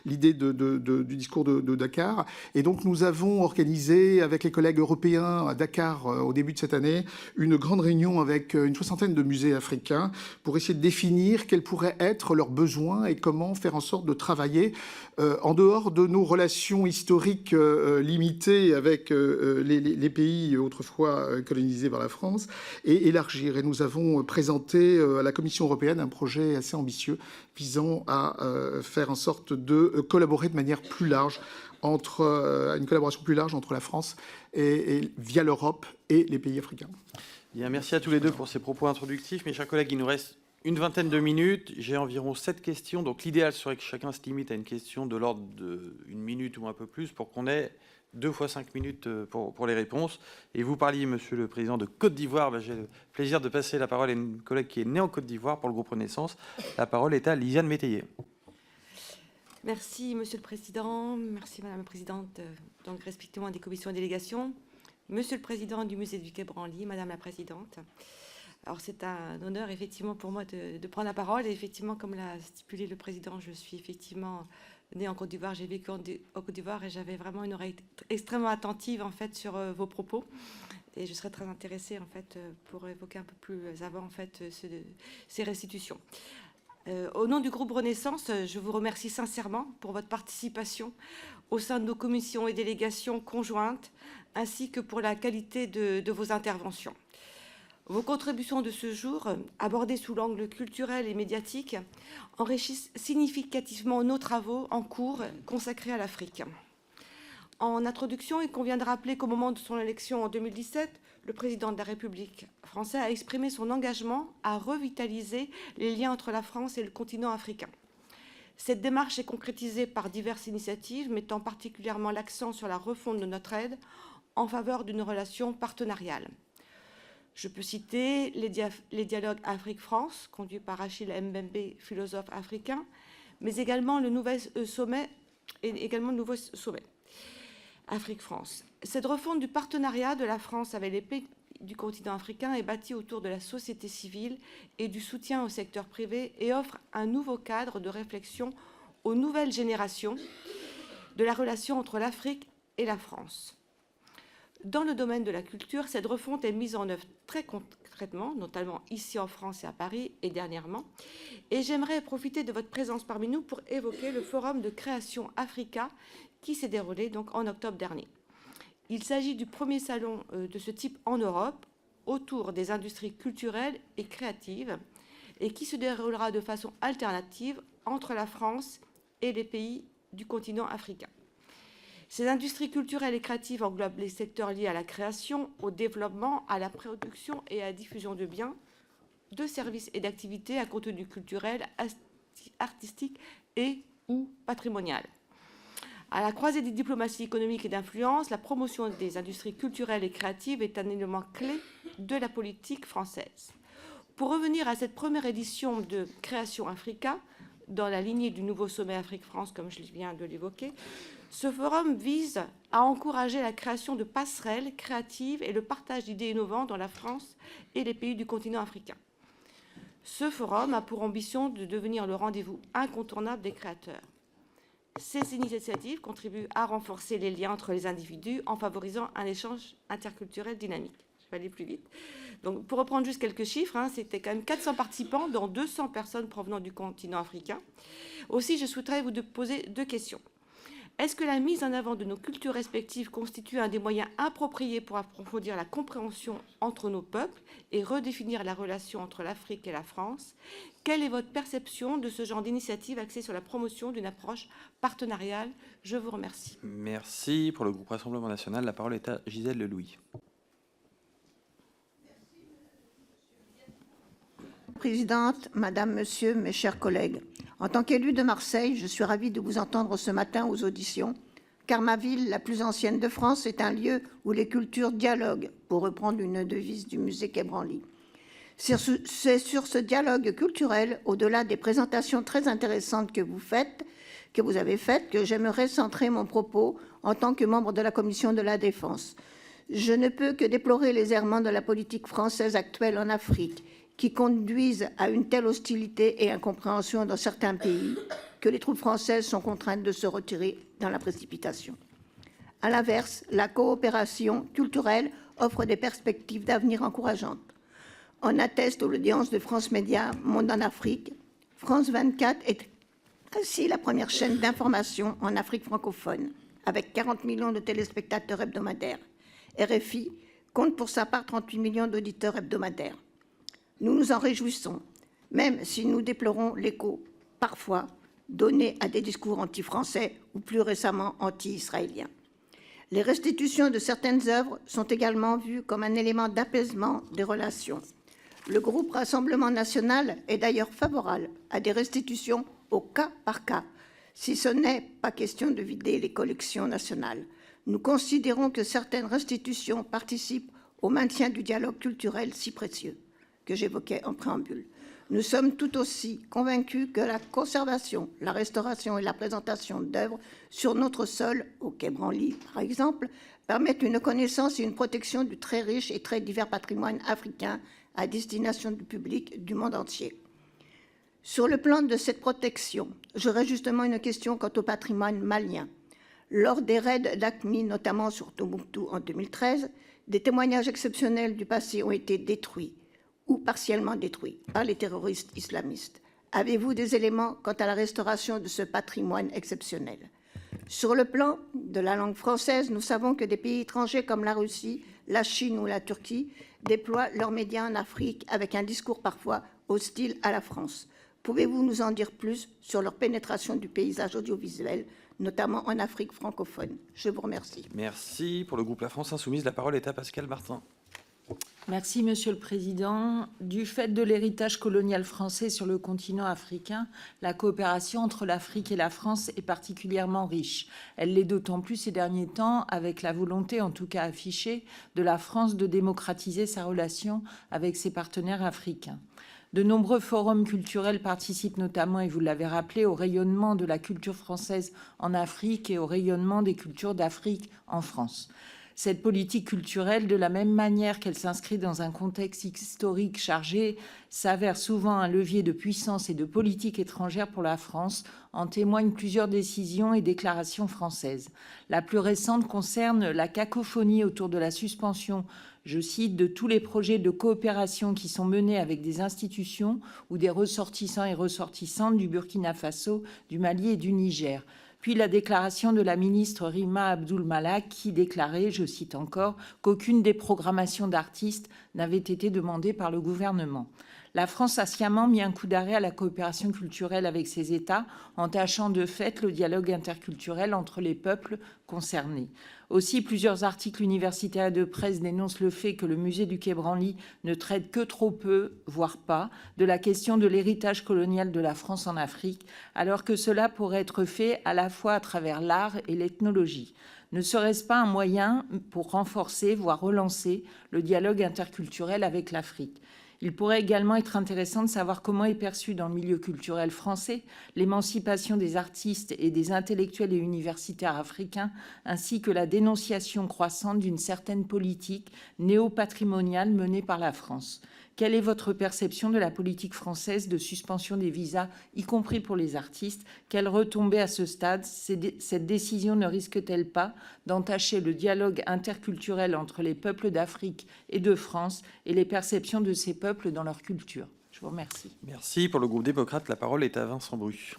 [SPEAKER 4] l'idée du discours de Dakar. Et donc nous avons organisé avec les collègues européens à Dakar au début de cette année une grande réunion avec une soixantaine de musées africains pour essayer de définir quels pourraient être leurs besoins et comment faire en sorte de travailler en dehors de nos relations historiques limitées avec les pays autrefois colonisés par la France et élargir. Et nous avons présenté à la Commission européenne un projet assez ambitieux visant à faire en sorte de collaborer de manière plus large une collaboration plus large entre la France et via l'Europe et les pays africains.
[SPEAKER 1] Bien, merci à tous les deux pour ces propos introductifs. Mes chers collègues, il nous reste une vingtaine de minutes. J'ai environ 7 questions. Donc l'idéal serait que chacun se limite à une question de l'ordre d'une minute ou un peu plus pour qu'on ait 2 fois 5 minutes pour les réponses. Et vous parliez, Monsieur le Président, de Côte d'Ivoire. J'ai le plaisir de passer la parole à une collègue qui est née en Côte d'Ivoire pour le groupe Renaissance. La parole est à Lisiane Métayer.
[SPEAKER 5] Merci, Monsieur le Président. Merci, Madame la Présidente, donc respectivement des commissions et délégations. Monsieur le Président du Musée du Quai Branly, Madame la Présidente. Alors, c'est un honneur, effectivement, pour moi de prendre la parole. Et effectivement, comme l'a stipulé le Président, je suis effectivement née en Côte d'Ivoire. J'ai vécu en Côte d'Ivoire et j'avais vraiment une oreille extrêmement attentive, en fait, sur vos propos. Et je serais très intéressée, en fait, pour évoquer un peu plus avant, en fait, ces restitutions. Au nom du groupe Renaissance, je vous remercie sincèrement pour votre participation au sein de nos commissions et délégations conjointes, ainsi que pour la qualité de vos interventions. Vos contributions de ce jour, abordées sous l'angle culturel et médiatique, enrichissent significativement nos travaux en cours consacrés à l'Afrique. En introduction, il convient de rappeler qu'au moment de son élection en 2017, le président de la République français a exprimé son engagement à revitaliser les liens entre la France et le continent africain. Cette démarche est concrétisée par diverses initiatives, mettant particulièrement l'accent sur la refonte de notre aide en faveur d'une relation partenariale. Je peux citer les dialogues Afrique-France, conduits par Achille Mbembe, philosophe africain, mais également le nouveau sommet Afrique-France. Cette refonte du partenariat de la France avec les pays du continent africain est bâtie autour de la société civile et du soutien au secteur privé et offre un nouveau cadre de réflexion aux nouvelles générations de la relation entre l'Afrique et la France. Dans le domaine de la culture, cette refonte est mise en œuvre très concrètement, notamment ici en France et à Paris et dernièrement. Et j'aimerais profiter de votre présence parmi nous pour évoquer le forum de création Africa qui s'est déroulé donc en octobre dernier. Il s'agit du premier salon de ce type en Europe autour des industries culturelles et créatives et qui se déroulera de façon alternative entre la France et les pays du continent africain. Ces industries culturelles et créatives englobent les secteurs liés à la création, au développement, à la production et à la diffusion de biens, de services et d'activités à contenu culturel, artistique et ou patrimonial. À la croisée des diplomaties économiques et d'influence, la promotion des industries culturelles et créatives est un élément clé de la politique française. Pour revenir à cette première édition de Création Africa, dans la lignée du nouveau sommet Afrique-France, comme je viens de l'évoquer, ce forum vise à encourager la création de passerelles créatives et le partage d'idées innovantes dans la France et les pays du continent africain. Ce forum a pour ambition de devenir le rendez-vous incontournable des créateurs. Ces initiatives contribuent à renforcer les liens entre les individus en favorisant un échange interculturel dynamique. Je vais aller plus vite. Donc, pour reprendre juste quelques chiffres, c'était quand même 400 participants, dont 200 personnes provenant du continent africain. Aussi, je souhaiterais vous poser 2 questions. Est-ce que la mise en avant de nos cultures respectives constitue un des moyens appropriés pour approfondir la compréhension entre nos peuples et redéfinir la relation entre l'Afrique et la France? Quelle est votre perception de ce genre d'initiative axée sur la promotion d'une approche partenariale? Je vous remercie.
[SPEAKER 1] Merci. Pour le groupe Rassemblement National, la parole est à Gisèle Lelouis.
[SPEAKER 6] Présidente, Madame, Monsieur, mes chers collègues, en tant qu'élue de Marseille, je suis ravie de vous entendre ce matin aux auditions, car ma ville, la plus ancienne de France, est un lieu où les cultures dialoguent, pour reprendre une devise du musée Quai Branly. C'est sur ce dialogue culturel, au-delà des présentations très intéressantes que vous avez faites, que j'aimerais centrer mon propos en tant que membre de la Commission de la Défense. Je ne peux que déplorer les errements de la politique française actuelle en Afrique, qui conduisent à une telle hostilité et incompréhension dans certains pays que les troupes françaises sont contraintes de se retirer dans la précipitation. À l'inverse, la coopération culturelle offre des perspectives d'avenir encourageantes. On atteste l'audience de France Média Monde en Afrique. France 24 est ainsi la première chaîne d'information en Afrique francophone, avec 40 millions de téléspectateurs hebdomadaires. RFI compte pour sa part 38 millions d'auditeurs hebdomadaires. Nous nous en réjouissons, même si nous déplorons l'écho, parfois, donné à des discours anti-français ou plus récemment anti-israéliens. Les restitutions de certaines œuvres sont également vues comme un élément d'apaisement des relations. Le groupe Rassemblement National est d'ailleurs favorable à des restitutions au cas par cas, si ce n'est pas question de vider les collections nationales. Nous considérons que certaines restitutions participent au maintien du dialogue culturel si précieux que j'évoquais en préambule. Nous sommes tout aussi convaincus que la conservation, la restauration et la présentation d'œuvres sur notre sol, au Quai Branly par exemple, permettent une connaissance et une protection du très riche et très divers patrimoine africain à destination du public du monde entier. Sur le plan de cette protection, j'aurais justement une question quant au patrimoine malien. Lors des raids d'AQMI, notamment sur Tombouctou en 2013, des témoignages exceptionnels du passé ont été détruits ou partiellement détruits par les terroristes islamistes. Avez-vous des éléments quant à la restauration de ce patrimoine exceptionnel? Sur le plan de la langue française, nous savons que des pays étrangers comme la Russie, la Chine ou la Turquie déploient leurs médias en Afrique avec un discours parfois hostile à la France. Pouvez-vous nous en dire plus sur leur pénétration du paysage audiovisuel, notamment en Afrique francophone? Je vous remercie.
[SPEAKER 1] Merci. Pour le groupe La France Insoumise, la parole est à Pascal Martin.
[SPEAKER 3] Merci, Monsieur le Président. Du fait de l'héritage colonial français sur le continent africain, la coopération entre l'Afrique et la France est particulièrement riche. Elle l'est d'autant plus ces derniers temps avec la volonté, en tout cas affichée, de la France de démocratiser sa relation avec ses partenaires africains. De nombreux forums culturels participent notamment, et vous l'avez rappelé, au rayonnement de la culture française en Afrique et au rayonnement des cultures d'Afrique en France. Cette politique culturelle, de la même manière qu'elle s'inscrit dans un contexte historique chargé, s'avère souvent un levier de puissance et de politique étrangère pour la France. En témoignent plusieurs décisions et déclarations françaises. La plus récente concerne la cacophonie autour de la suspension, je cite, de tous les projets de coopération qui sont menés avec des institutions ou des ressortissants et ressortissantes du Burkina Faso, du Mali et du Niger. Puis la déclaration de la ministre Rima Abdul Malak qui déclarait, je cite encore, qu'aucune des programmations d'artistes n'avait été demandée par le gouvernement. La France a sciemment mis un coup d'arrêt à la coopération culturelle avec ces États, entachant de fait le dialogue interculturel entre les peuples concernés. Aussi, plusieurs articles universitaires de presse dénoncent le fait que le musée du Quai Branly ne traite que trop peu, voire pas, de la question de l'héritage colonial de la France en Afrique, alors que cela pourrait être fait à la fois à travers l'art et l'ethnologie. Ne serait-ce pas un moyen pour renforcer, voire relancer, le dialogue interculturel avec l'Afrique ? Il pourrait également être intéressant de savoir comment est perçue dans le milieu culturel français l'émancipation des artistes et des intellectuels et universitaires africains, ainsi que la dénonciation croissante d'une certaine politique néo-patrimoniale menée par la France. Quelle est votre perception de la politique française de suspension des visas, y compris pour les artistes? Quelle retombée à ce stade? Cette décision ne risque-t-elle pas d'entacher le dialogue interculturel entre les peuples d'Afrique et de France et les perceptions de ces peuples dans leur culture? Je vous remercie.
[SPEAKER 1] Merci. Pour le groupe démocrate, la parole est à Vincent Bru.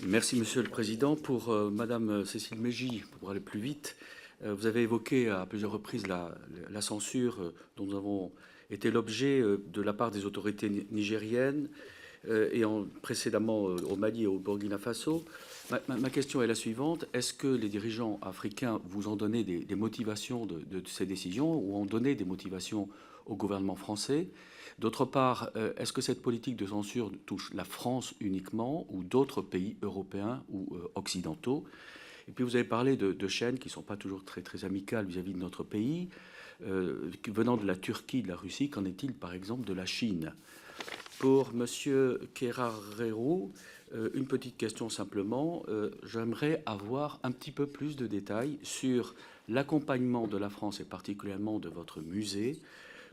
[SPEAKER 7] Merci, Monsieur le Président. Pour Madame Cécile Mégy, pour aller plus vite, vous avez évoqué à plusieurs reprises la censure dont nous avons été l'objet de la part des autorités nigériennes et précédemment au Mali et au Burkina Faso. Ma question est la suivante. Est-ce que les dirigeants africains vous ont donné des motivations de ces décisions ou ont donné des motivations au gouvernement français? D'autre part, est-ce que cette politique de censure touche la France uniquement ou d'autres pays européens ou occidentaux? Et puis vous avez parlé de chaînes qui ne sont pas toujours très amicales vis-à-vis de notre pays. Venant de la Turquie, de la Russie, qu'en est-il par exemple de la Chine? Pour M. Kerarero, une petite question simplement. J'aimerais avoir un petit peu plus de détails sur l'accompagnement de la France et particulièrement de votre musée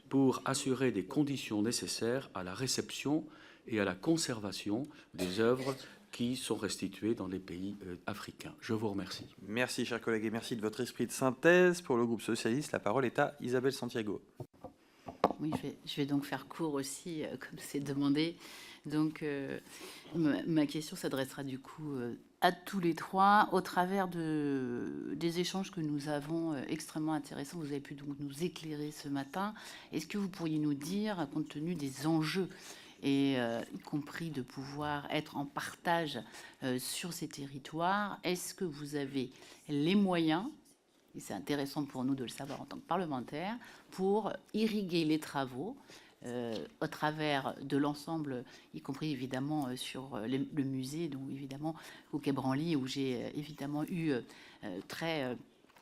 [SPEAKER 7] pour assurer des conditions nécessaires à la réception et à la conservation des œuvres qui sont restituées dans les pays africains. Je vous remercie.
[SPEAKER 1] Merci, chers collègues, et merci de votre esprit de synthèse. Pour le groupe socialiste, la parole est à Isabelle Santiago.
[SPEAKER 8] Oui, je vais donc faire court aussi, comme c'est demandé. Donc, ma question s'adressera du coup à tous les trois au travers des échanges que nous avons extrêmement intéressants. Vous avez pu donc nous éclairer ce matin. Est-ce que vous pourriez nous dire, compte tenu des enjeux et y compris de pouvoir être en partage sur ces territoires, est-ce que vous avez les moyens, et c'est intéressant pour nous de le savoir en tant que parlementaires, pour irriguer les travaux au travers de l'ensemble, y compris évidemment sur le musée, donc évidemment au Quai Branly, où j'ai évidemment eu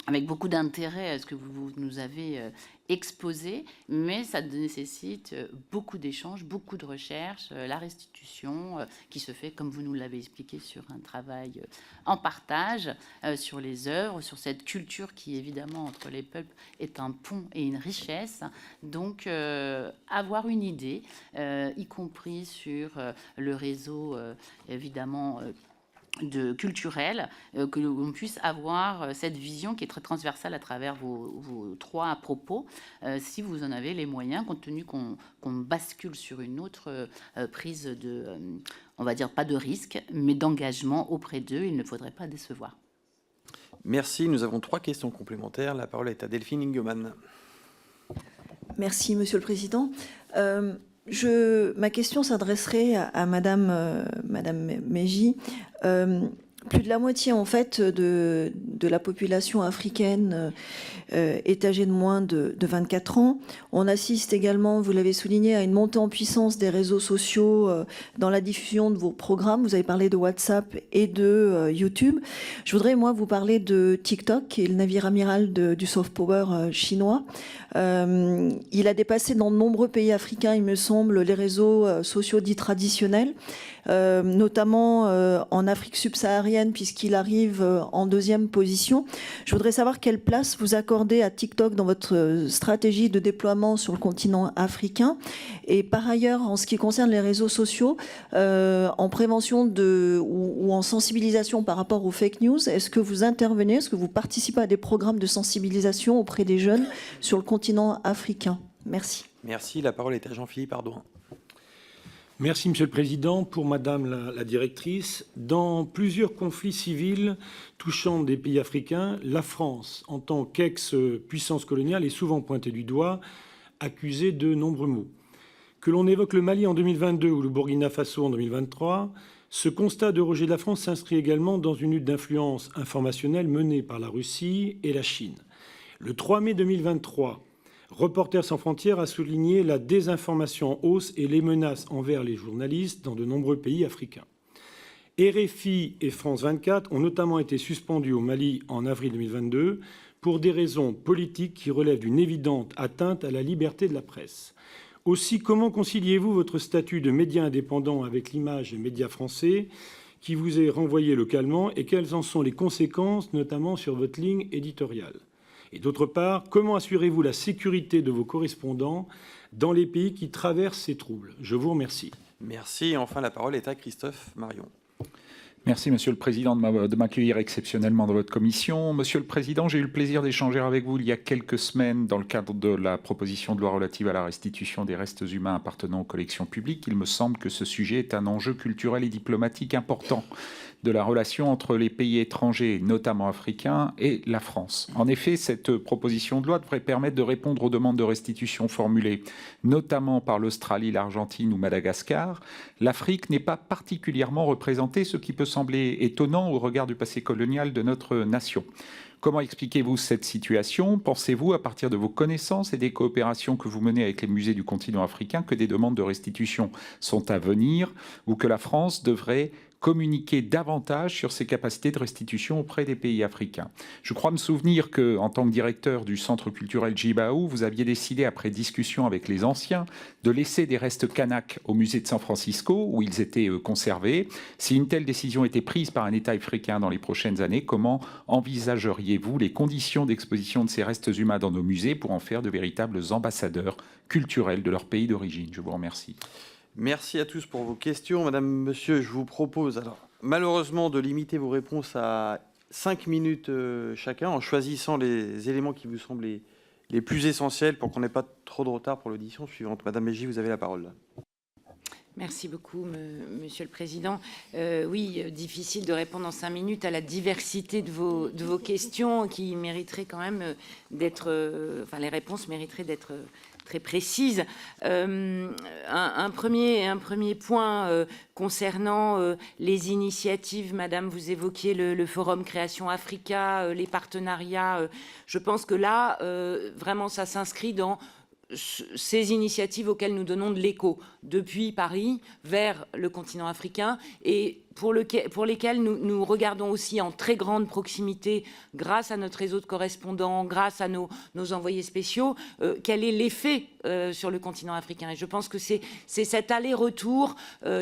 [SPEAKER 8] avec beaucoup d'intérêt ce que vous nous avez exposé, mais ça nécessite beaucoup d'échanges, beaucoup de recherches, la restitution qui se fait, comme vous nous l'avez expliqué, sur un travail en partage, sur les œuvres, sur cette culture qui, évidemment, entre les peuples, est un pont et une richesse. Donc, avoir une idée, y compris sur le réseau, évidemment, culturel, que l'on puisse avoir cette vision qui est très transversale à travers vos trois propos, si vous en avez les moyens, compte tenu qu'on bascule sur une autre prise de, on va dire pas de risque, mais d'engagement auprès d'eux. Il ne faudrait pas décevoir.
[SPEAKER 1] Merci. Nous avons 3 questions complémentaires. La parole est à Delphine Ingemann.
[SPEAKER 9] Merci, Monsieur le Président. Ma question s'adresserait à Madame Meji. Plus de la moitié, en fait, de la population africaine est âgée de moins de 24 ans. On assiste également, vous l'avez souligné, à une montée en puissance des réseaux sociaux dans la diffusion de vos programmes. Vous avez parlé de WhatsApp et de YouTube. Je voudrais, moi, vous parler de TikTok, qui est le navire amiral du soft power chinois. Il a dépassé dans de nombreux pays africains, il me semble, les réseaux sociaux dits traditionnels, notamment en Afrique subsaharienne, puisqu'il arrive en 2e position. Je voudrais savoir quelle place vous accordez à TikTok dans votre stratégie de déploiement sur le continent africain. Et par ailleurs, en ce qui concerne les réseaux sociaux, en prévention ou en sensibilisation par rapport aux fake news, est-ce que vous intervenez, est-ce que vous participez à des programmes de sensibilisation auprès des jeunes sur le continent africain? Merci.
[SPEAKER 1] Merci. La parole est à Jean-Philippe Ardouin.
[SPEAKER 10] Merci, Monsieur le Président. Pour Madame la directrice, dans plusieurs conflits civils touchant des pays africains, la France, en tant qu'ex-puissance coloniale, est souvent pointée du doigt, accusée de nombreux maux. Que l'on évoque le Mali en 2022 ou le Burkina Faso en 2023, ce constat de rejet de la France s'inscrit également dans une lutte d'influence informationnelle menée par la Russie et la Chine. Le 3 mai 2023, Reporters sans frontières a souligné la désinformation en hausse et les menaces envers les journalistes dans de nombreux pays africains. RFI et France 24 ont notamment été suspendus au Mali en avril 2022 pour des raisons politiques qui relèvent d'une évidente atteinte à la liberté de la presse. Aussi, comment conciliez-vous votre statut de média indépendant avec l'image des médias français qui vous est renvoyé localement et quelles en sont les conséquences, notamment sur votre ligne éditoriale ? Et d'autre part, comment assurez-vous la sécurité de vos correspondants dans les pays qui traversent ces troubles? Je vous remercie.
[SPEAKER 1] Merci. Et enfin, la parole est à Christophe Marion.
[SPEAKER 11] Merci, Monsieur le Président, de m'accueillir exceptionnellement dans votre commission. Monsieur le Président, j'ai eu le plaisir d'échanger avec vous il y a quelques semaines dans le cadre de la proposition de loi relative à la restitution des restes humains appartenant aux collections publiques. Il me semble que ce sujet est un enjeu culturel et diplomatique important de la relation entre les pays étrangers, notamment africains, et la France. En effet, cette proposition de loi devrait permettre de répondre aux demandes de restitution formulées notamment par l'Australie, l'Argentine ou Madagascar. L'Afrique n'est pas particulièrement représentée, ce qui peut sembler étonnant au regard du passé colonial de notre nation. Comment expliquez-vous cette situation? Pensez-vous, à partir de vos connaissances et des coopérations que vous menez avec les musées du continent africain, que des demandes de restitution sont à venir ou que la France devrait communiquer davantage sur ses capacités de restitution auprès des pays africains? Je crois me souvenir que, en tant que directeur du centre culturel Djibaou, vous aviez décidé, après discussion avec les anciens, de laisser des restes Kanak au musée de San Francisco, où ils étaient conservés. Si une telle décision était prise par un État africain dans les prochaines années, comment envisageriez-vous les conditions d'exposition de ces restes humains dans nos musées pour en faire de véritables ambassadeurs culturels de leur pays d'origine? Je vous remercie.
[SPEAKER 1] Merci à tous pour vos questions. Madame, Monsieur, je vous propose malheureusement de limiter vos réponses à 5 minutes chacun, en choisissant les éléments qui vous semblent les plus essentiels pour qu'on n'ait pas trop de retard pour l'audition suivante. Madame Meji, vous avez la parole.
[SPEAKER 3] Merci beaucoup, Monsieur le Président. Oui, difficile de répondre en 5 minutes à la diversité de vos questions qui mériteraient quand même d'être... les réponses mériteraient d'être très précises. Un premier point concernant les initiatives. Madame, vous évoquiez le Forum Création Africa, les partenariats. Je pense que là, vraiment, ça s'inscrit dans ces initiatives auxquelles nous donnons de l'écho depuis Paris vers le continent africain et pour lesquels nous regardons aussi en très grande proximité, grâce à notre réseau de correspondants, grâce à nos envoyés spéciaux, quel est l'effet sur le continent africain. Et je pense que c'est cet aller-retour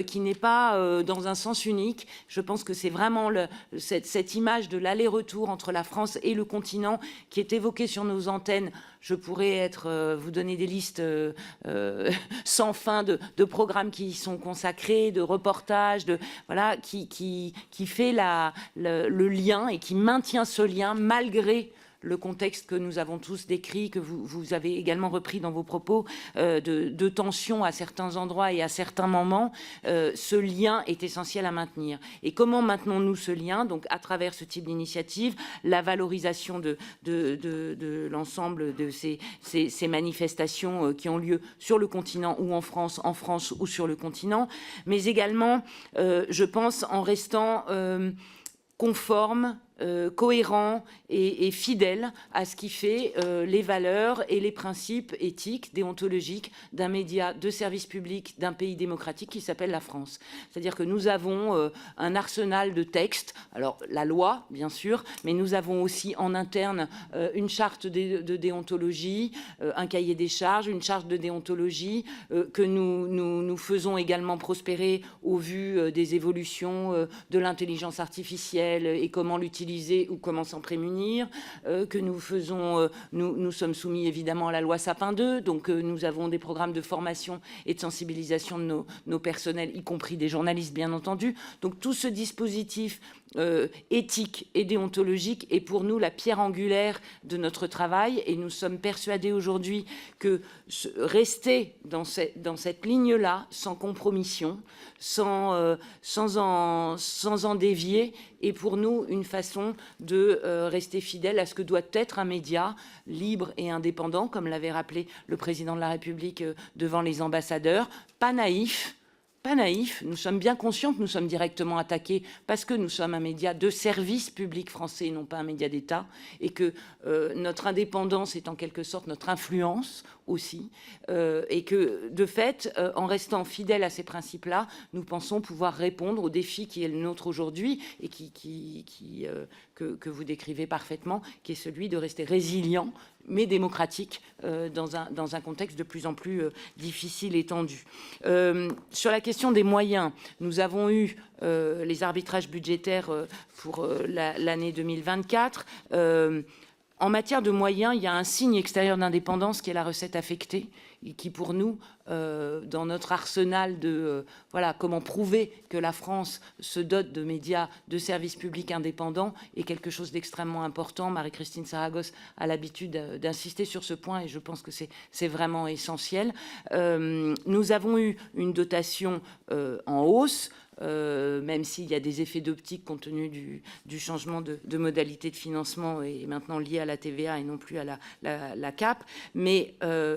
[SPEAKER 3] qui n'est pas dans un sens unique. Je pense que c'est vraiment cette image de l'aller-retour entre la France et le continent qui est évoquée sur nos antennes. Je pourrais vous donner des listes sans fin de programmes qui y sont consacrés, de reportages, qui fait le lien et qui maintient ce lien malgré le contexte que nous avons tous décrit, que vous avez également repris dans vos propos, de tension à certains endroits et à certains moments, ce lien est essentiel à maintenir. Et comment maintenons-nous ce lien? Donc, à travers ce type d'initiative, la valorisation de l'ensemble de ces manifestations qui ont lieu sur le continent ou en France ou sur le continent, mais également, je pense, en restant conforme, cohérent et fidèle à ce qui fait les valeurs et les principes éthiques, déontologiques d'un média de service public d'un pays démocratique qui s'appelle la France. C'est-à-dire que nous avons un arsenal de textes, alors la loi bien sûr, mais nous avons aussi en interne une charte de déontologie, un cahier des charges, une charte de déontologie que nous faisons également prospérer au vu des évolutions de l'intelligence artificielle et comment l'utiliser ou comment s'en prémunir, que nous faisons, nous sommes soumis évidemment à la loi Sapin 2, donc nous avons des programmes de formation et de sensibilisation de nos personnels, y compris des journalistes bien entendu. Donc tout ce dispositif éthique et déontologique est pour nous la pierre angulaire de notre travail et nous sommes persuadés aujourd'hui que rester dans cette ligne-là, sans compromission, sans en dévier, est pour nous une façon de rester fidèle à ce que doit être un média libre et indépendant, comme l'avait rappelé le président de la République devant les ambassadeurs, pas naïf. Pas naïf, nous sommes bien conscients que nous sommes directement attaqués parce que nous sommes un média de service public français et non pas un média d'État, et que notre indépendance est en quelque sorte notre influence aussi, et que de fait, en restant fidèles à ces principes-là, nous pensons pouvoir répondre au défi qui est le nôtre aujourd'hui et que vous décrivez parfaitement, qui est celui de rester résilient mais démocratique dans un contexte de plus en plus difficile et tendu. Sur la question des moyens, nous avons eu les arbitrages budgétaires pour l'année 2024. En matière de moyens, il y a un signe extérieur d'indépendance qui est la recette affectée, et qui pour nous, dans notre arsenal de comment prouver que la France se dote de médias de services publics indépendants, est quelque chose d'extrêmement important. Marie-Christine Saragosse a l'habitude d'insister sur ce point et je pense que c'est vraiment essentiel. Nous avons eu une dotation en hausse, même s'il y a des effets d'optique compte tenu du changement de modalité de financement et maintenant lié à la TVA et non plus à la CAP, mais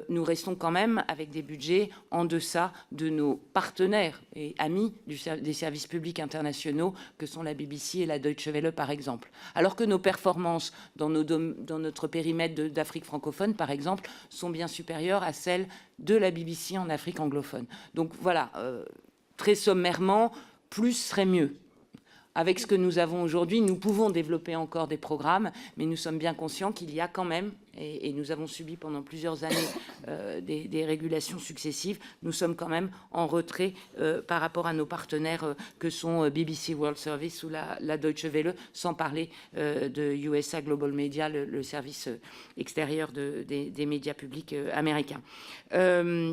[SPEAKER 3] nous restons quand même avec des budgets en deçà de nos partenaires et amis des services publics internationaux que sont la BBC et la Deutsche Welle par exemple. Alors que nos performances dans notre périmètre d'Afrique francophone par exemple sont bien supérieures à celles de la BBC en Afrique anglophone. Donc voilà, très sommairement, plus serait mieux. Avec ce que nous avons aujourd'hui, nous pouvons développer encore des programmes, mais nous sommes bien conscients qu'il y a quand même, et nous avons subi pendant plusieurs années des régulations successives, nous sommes quand même en retrait par rapport à nos partenaires que sont BBC World Service ou la Deutsche Welle, sans parler de USA Global Media, le service extérieur des médias publics américains.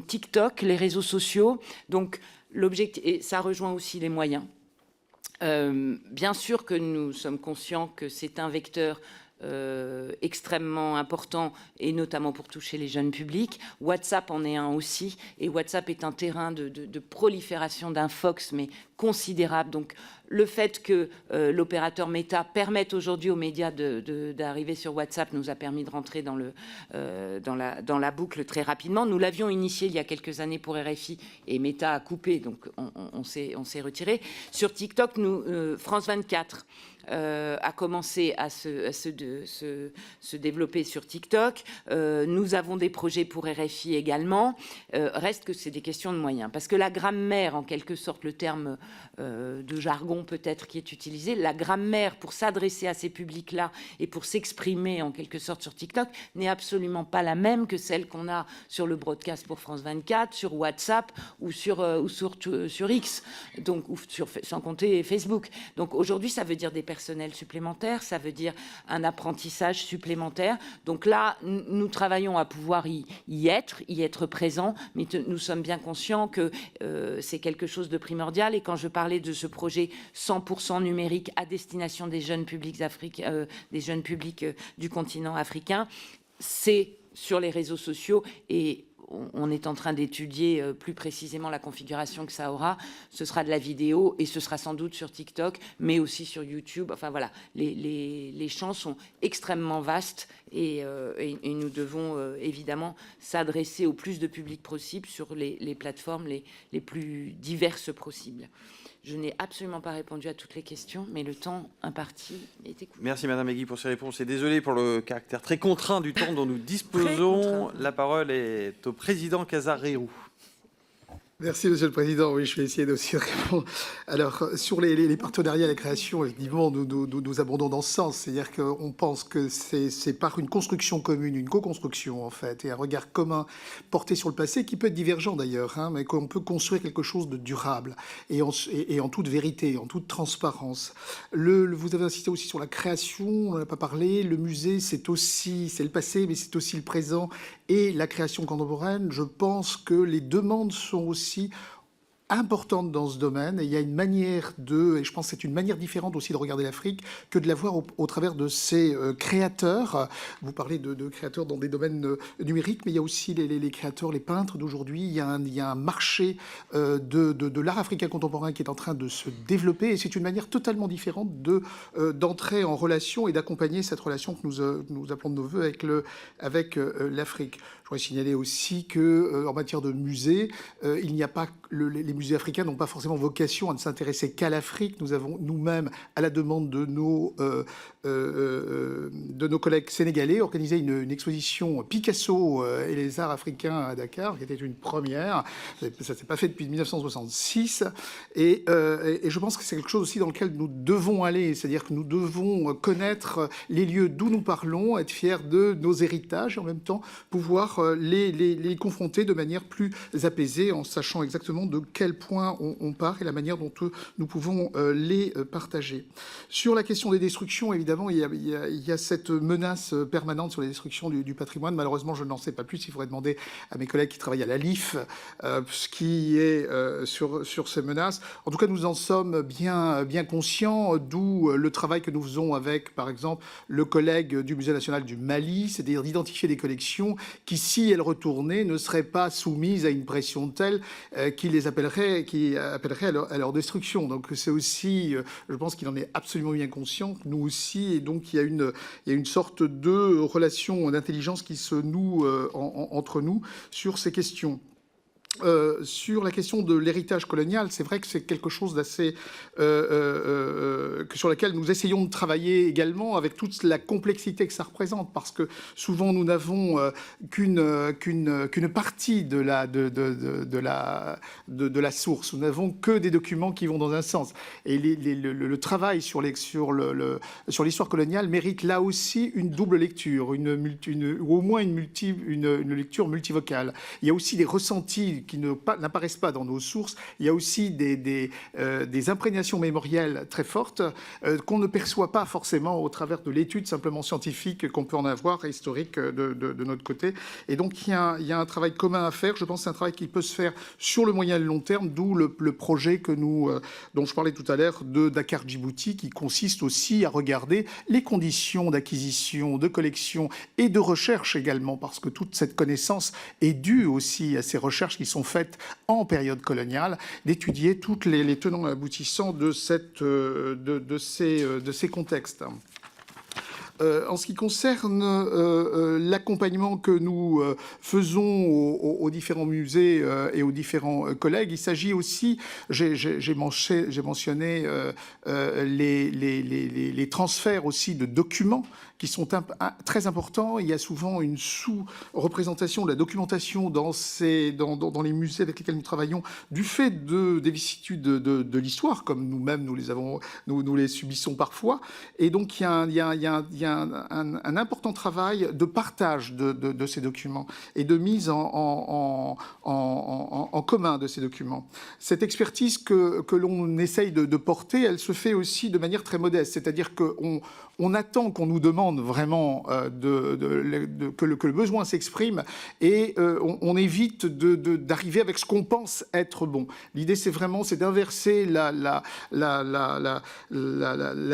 [SPEAKER 3] TikTok, les réseaux sociaux, donc l'objectif, et ça rejoint aussi les moyens. Bien sûr que nous sommes conscients que c'est un vecteur extrêmement important et notamment pour toucher les jeunes publics. WhatsApp en est un aussi et WhatsApp est un terrain de prolifération d'infox mais considérable. Donc le fait que l'opérateur Meta permette aujourd'hui aux médias d'arriver sur WhatsApp nous a permis de rentrer dans la boucle très rapidement. Nous l'avions initié il y a quelques années pour RFI et Meta a coupé, donc on s'est retiré. Sur TikTok, France 24 a commencé à se développer sur TikTok. Nous avons des projets pour RFI également. Reste que c'est des questions de moyens. Parce que la grammaire, en quelque sorte, le terme de jargon peut-être qui est utilisé, la grammaire pour s'adresser à ces publics-là et pour s'exprimer en quelque sorte sur TikTok n'est absolument pas la même que celle qu'on a sur le broadcast pour France 24, sur WhatsApp ou sur X, donc, ou sans compter Facebook. Donc aujourd'hui, ça veut dire des personnel supplémentaire, ça veut dire un apprentissage supplémentaire. Donc là, nous travaillons à pouvoir y être présent, mais nous sommes bien conscients que c'est quelque chose de primordial. Et quand je parlais de ce projet 100% numérique à destination des jeunes publics du continent africain, c'est sur les réseaux sociaux et on est en train d'étudier plus précisément la configuration que ça aura. Ce sera de la vidéo et ce sera sans doute sur TikTok, mais aussi sur YouTube. Enfin voilà, les champs sont extrêmement vastes et nous devons évidemment s'adresser au plus de public possible sur les plateformes les plus diverses possibles. Je n'ai absolument pas répondu à toutes les questions, mais le temps imparti est écoulé.
[SPEAKER 1] Merci Madame Megui pour ces réponses et désolé pour le caractère très contraint du temps dont nous disposons. La parole est au président Casarérou.
[SPEAKER 4] Merci, Monsieur le Président. Oui, je vais essayer aussi de répondre. Alors, sur les partenariats à la création, effectivement, nous abondons dans ce sens. C'est-à-dire qu'on pense que c'est par une construction commune, une co-construction, en fait, et un regard commun porté sur le passé, qui peut être divergent d'ailleurs, hein, mais qu'on peut construire quelque chose de durable et en toute vérité, en toute transparence. Vous avez insisté aussi sur la création, on n'en a pas parlé. Le musée, c'est le passé, mais c'est aussi le présent et la création contemporaine. Je pense que les demandes sont aussi importante dans ce domaine, et il y a une manière et je pense que c'est une manière différente aussi de regarder l'Afrique que de la voir au travers de ces créateurs. Vous parlez de créateurs dans des domaines numériques, mais il y a aussi les créateurs, les peintres d'aujourd'hui. Il y a un marché de l'art africain contemporain qui est en train de se développer, et c'est une manière totalement différente d'entrer en relation et d'accompagner cette relation que nous appelons de nos voeux avec l'Afrique. Je voudrais signaler aussi qu'en matière de musées, il n'y a pas les musées africains n'ont pas forcément vocation à ne s'intéresser qu'à l'Afrique. Nous avons nous-mêmes, à la demande de nos collègues sénégalais, organisé une exposition Picasso et les arts africains à Dakar, qui était une première. Ça ne s'est pas fait depuis 1966. Et je pense que c'est quelque chose aussi dans lequel nous devons aller. C'est-à-dire que nous devons connaître les lieux d'où nous parlons, être fiers de nos héritages et en même temps pouvoir les confronter de manière plus apaisée en sachant exactement de quel point on part et la manière dont nous pouvons les partager. Sur la question des destructions, évidemment, il y a cette menace permanente sur les destructions du patrimoine. Malheureusement, je n'en sais pas plus. Il faudrait demander à mes collègues qui travaillent à la LIF ce qui est sur ces menaces. En tout cas, nous en sommes bien conscients, d'où le travail que nous faisons avec, par exemple, le collègue du Musée national du Mali, c'est-à-dire d'identifier des collections qui, si elles retournaient, ne seraient pas soumises à une pression telle qui appellerait à leur destruction. Donc c'est aussi, je pense qu'il en est absolument bien conscient, nous aussi, et donc il y a une sorte de relation d'intelligence qui se noue entre nous sur ces questions. Sur la question de l'héritage colonial, c'est vrai que c'est quelque chose d'assez sur laquelle nous essayons de travailler également avec toute la complexité que ça représente, parce que souvent nous n'avons qu'une partie de la source. Nous n'avons que des documents qui vont dans un sens. Et le travail sur l'histoire coloniale mérite là aussi une double lecture, ou au moins une lecture multivocale. Il y a aussi des ressentis qui n'apparaissent pas dans nos sources. Il y a aussi des imprégnations mémorielles très fortes qu'on ne perçoit pas forcément au travers de l'étude simplement scientifique qu'on peut en avoir, historique de notre côté. Et donc, il y a un travail commun à faire. Je pense que c'est un travail qui peut se faire sur le moyen et le long terme, d'où le projet dont je parlais tout à l'heure de Dakar Djibouti, qui consiste aussi à regarder les conditions d'acquisition, de collection et de recherche également, parce que toute cette connaissance est due aussi à ces recherches qui sont faites en période coloniale, d'étudier toutes les tenants et aboutissants de ces contextes. En ce qui concerne l'accompagnement que nous faisons aux différents musées et aux différents collègues, il s'agit aussi, j'ai mentionné les transferts aussi de documents qui sont très importants. Il y a souvent une sous-représentation de la documentation dans les musées avec lesquels nous travaillons, du fait des vicissitudes de l'histoire, comme nous-mêmes nous les subissons parfois. Et donc il y a un important travail de partage de ces documents et de mise en commun de ces documents. Cette expertise que l'on essaye de porter, elle se fait aussi de manière très modeste, c'est-à-dire qu'on attend qu'on nous demande vraiment que le besoin s'exprime et on évite d'arriver avec ce qu'on pense être bon. L'idée, c'est d'inverser la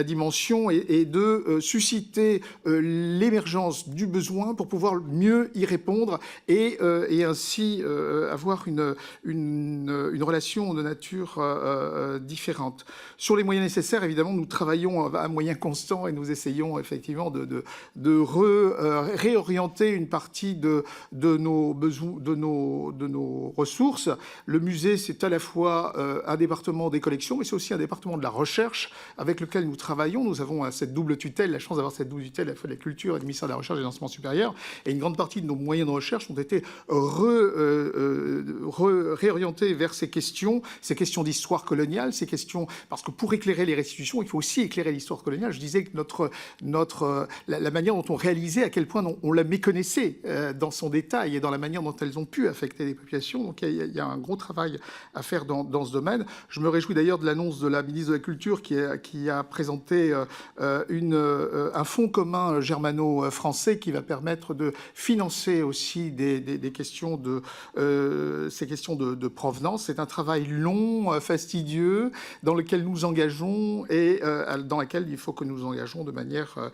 [SPEAKER 4] dimension et de susciter l'émergence du besoin pour pouvoir mieux y répondre et ainsi avoir une relation de nature différente. Sur les moyens nécessaires, évidemment, nous travaillons à moyens constants et nous essayons effectivement de réorienter une partie de nos besoins, de nos ressources. Le musée, c'est à la fois un département des collections, mais c'est aussi un département de la recherche avec lequel nous travaillons. Nous avons cette double tutelle, la chance d'avoir cette double tutelle à la fois de la culture et du ministère de la Recherche et de l'Enseignement supérieur. Et une grande partie de nos moyens de recherche ont été réorientés vers ces questions d'histoire coloniale, ces questions, parce que pour éclairer les restitutions, il faut aussi éclairer l'histoire coloniale. Je disais que la manière dont on réalisait, à quel point on la méconnaissait dans son détail et dans la manière dont elles ont pu affecter les populations. Donc il y a un gros travail à faire dans ce domaine. Je me réjouis d'ailleurs de l'annonce de la ministre de la Culture qui a présenté un fonds commun germano-français qui va permettre de financer aussi ces questions de provenance. C'est un travail long, fastidieux, dans lequel nous engageons et dans lequel il faut que nous engageons de manière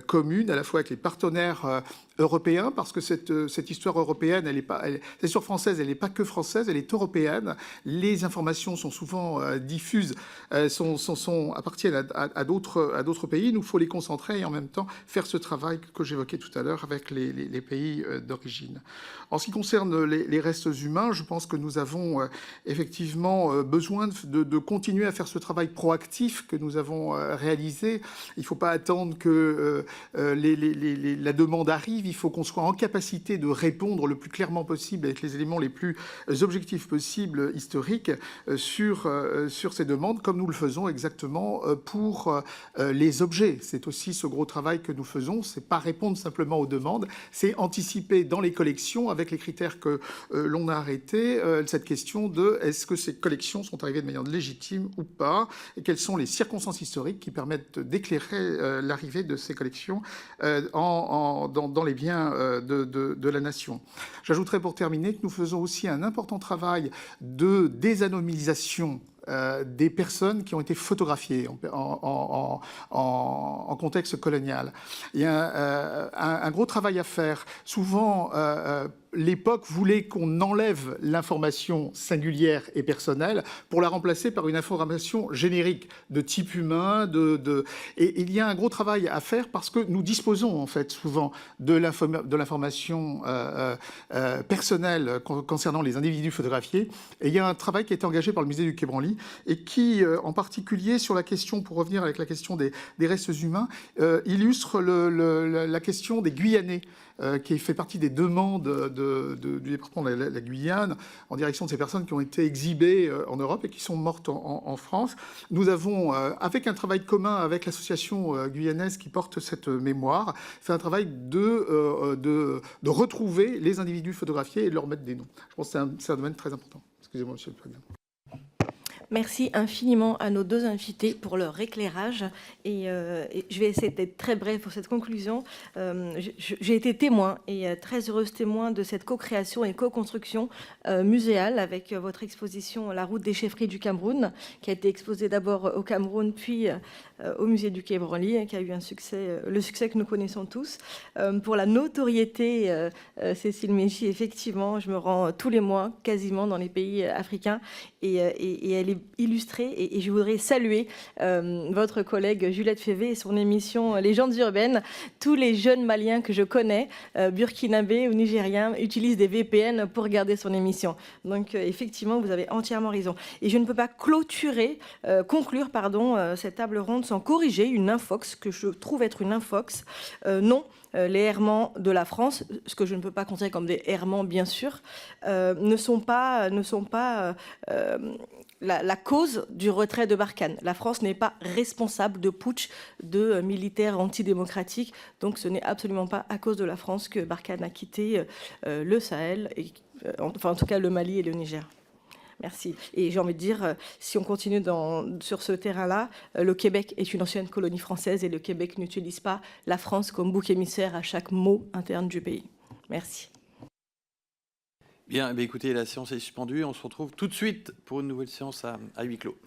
[SPEAKER 4] commune, à la fois avec les partenaires européens, parce que cette histoire européenne, cette histoire française, elle n'est pas que française, elle est européenne. Les informations sont souvent diffuses, appartiennent à d'autres pays. Il nous faut les concentrer et en même temps faire ce travail que j'évoquais tout à l'heure avec les pays d'origine. En ce qui concerne les restes humains, je pense que nous avons effectivement besoin de continuer à faire ce travail proactif que nous avons réalisé. Il ne faut pas attendre que la demande arrive. Il faut qu'on soit en capacité de répondre le plus clairement possible avec les éléments les plus objectifs possibles, historiques, sur ces demandes, comme nous le faisons exactement pour les objets. C'est aussi ce gros travail que nous faisons. C'est pas répondre simplement aux demandes, c'est anticiper dans les collections, avec les critères que l'on a arrêtés, cette question de est-ce que ces collections sont arrivées de manière légitime ou pas, et quelles sont les circonstances historiques qui permettent d'éclairer l'arrivée de ces collections dans les biens de la nation. J'ajouterais pour terminer que nous faisons aussi un important travail de désanonymisation des personnes qui ont été photographiées en contexte colonial. Il y a un gros travail à faire. Souvent, l'époque voulait qu'on enlève l'information singulière et personnelle pour la remplacer par une information générique de type humain. Et il y a un gros travail à faire parce que nous disposons en fait souvent de l'information personnelle concernant les individus photographiés. Et il y a un travail qui a été engagé par le musée du Quai Branly et qui, en particulier sur la question, pour revenir avec la question des restes humains, illustre la question des Guyanais, qui fait partie des demandes du département de la Guyane en direction de ces personnes qui ont été exhibées en Europe et qui sont mortes en France. Nous avons, avec un travail commun avec l'association guyanaise qui porte cette mémoire, fait un travail de retrouver les individus photographiés et de leur mettre des noms. Je pense que c'est un domaine très important. Excusez-moi, monsieur le Président.
[SPEAKER 2] Merci infiniment à nos deux invités pour leur éclairage. Et je vais essayer d'être très brève pour cette conclusion. J'ai été témoin et très heureuse témoin de cette co-création et co-construction muséale avec votre exposition La route des chefferies du Cameroun, qui a été exposée d'abord au Cameroun, puis au musée du Quai Branly, qui a eu le succès que nous connaissons tous. Pour la notoriété, Cécile Mégy, effectivement, je me rends tous les mois quasiment dans les pays africains et elle est illustrée. Et je voudrais saluer votre collègue Juliette Févé et son émission Légendes urbaines. Tous les jeunes Maliens que je connais, burkinabés ou nigériens, utilisent des VPN pour regarder son émission. Donc effectivement, vous avez entièrement raison. Et je ne peux pas conclure cette table ronde sans corriger une infox que je trouve être une infox. Non, les errements de la France, ce que je ne peux pas considérer comme des errements bien sûr, ne sont pas la cause du retrait de Barkhane. La France n'est pas responsable de putsch de militaires antidémocratiques, donc ce n'est absolument pas à cause de la France que Barkhane a quitté le Sahel, enfin en tout cas le Mali et le Niger. Merci. Et j'ai envie de dire, si on continue sur ce terrain-là, le Québec est une ancienne colonie française et le Québec n'utilise pas la France comme bouc émissaire à chaque mot interne du pays. Merci.
[SPEAKER 1] Bien, écoutez, la séance est suspendue. On se retrouve tout de suite pour une nouvelle séance à huis clos.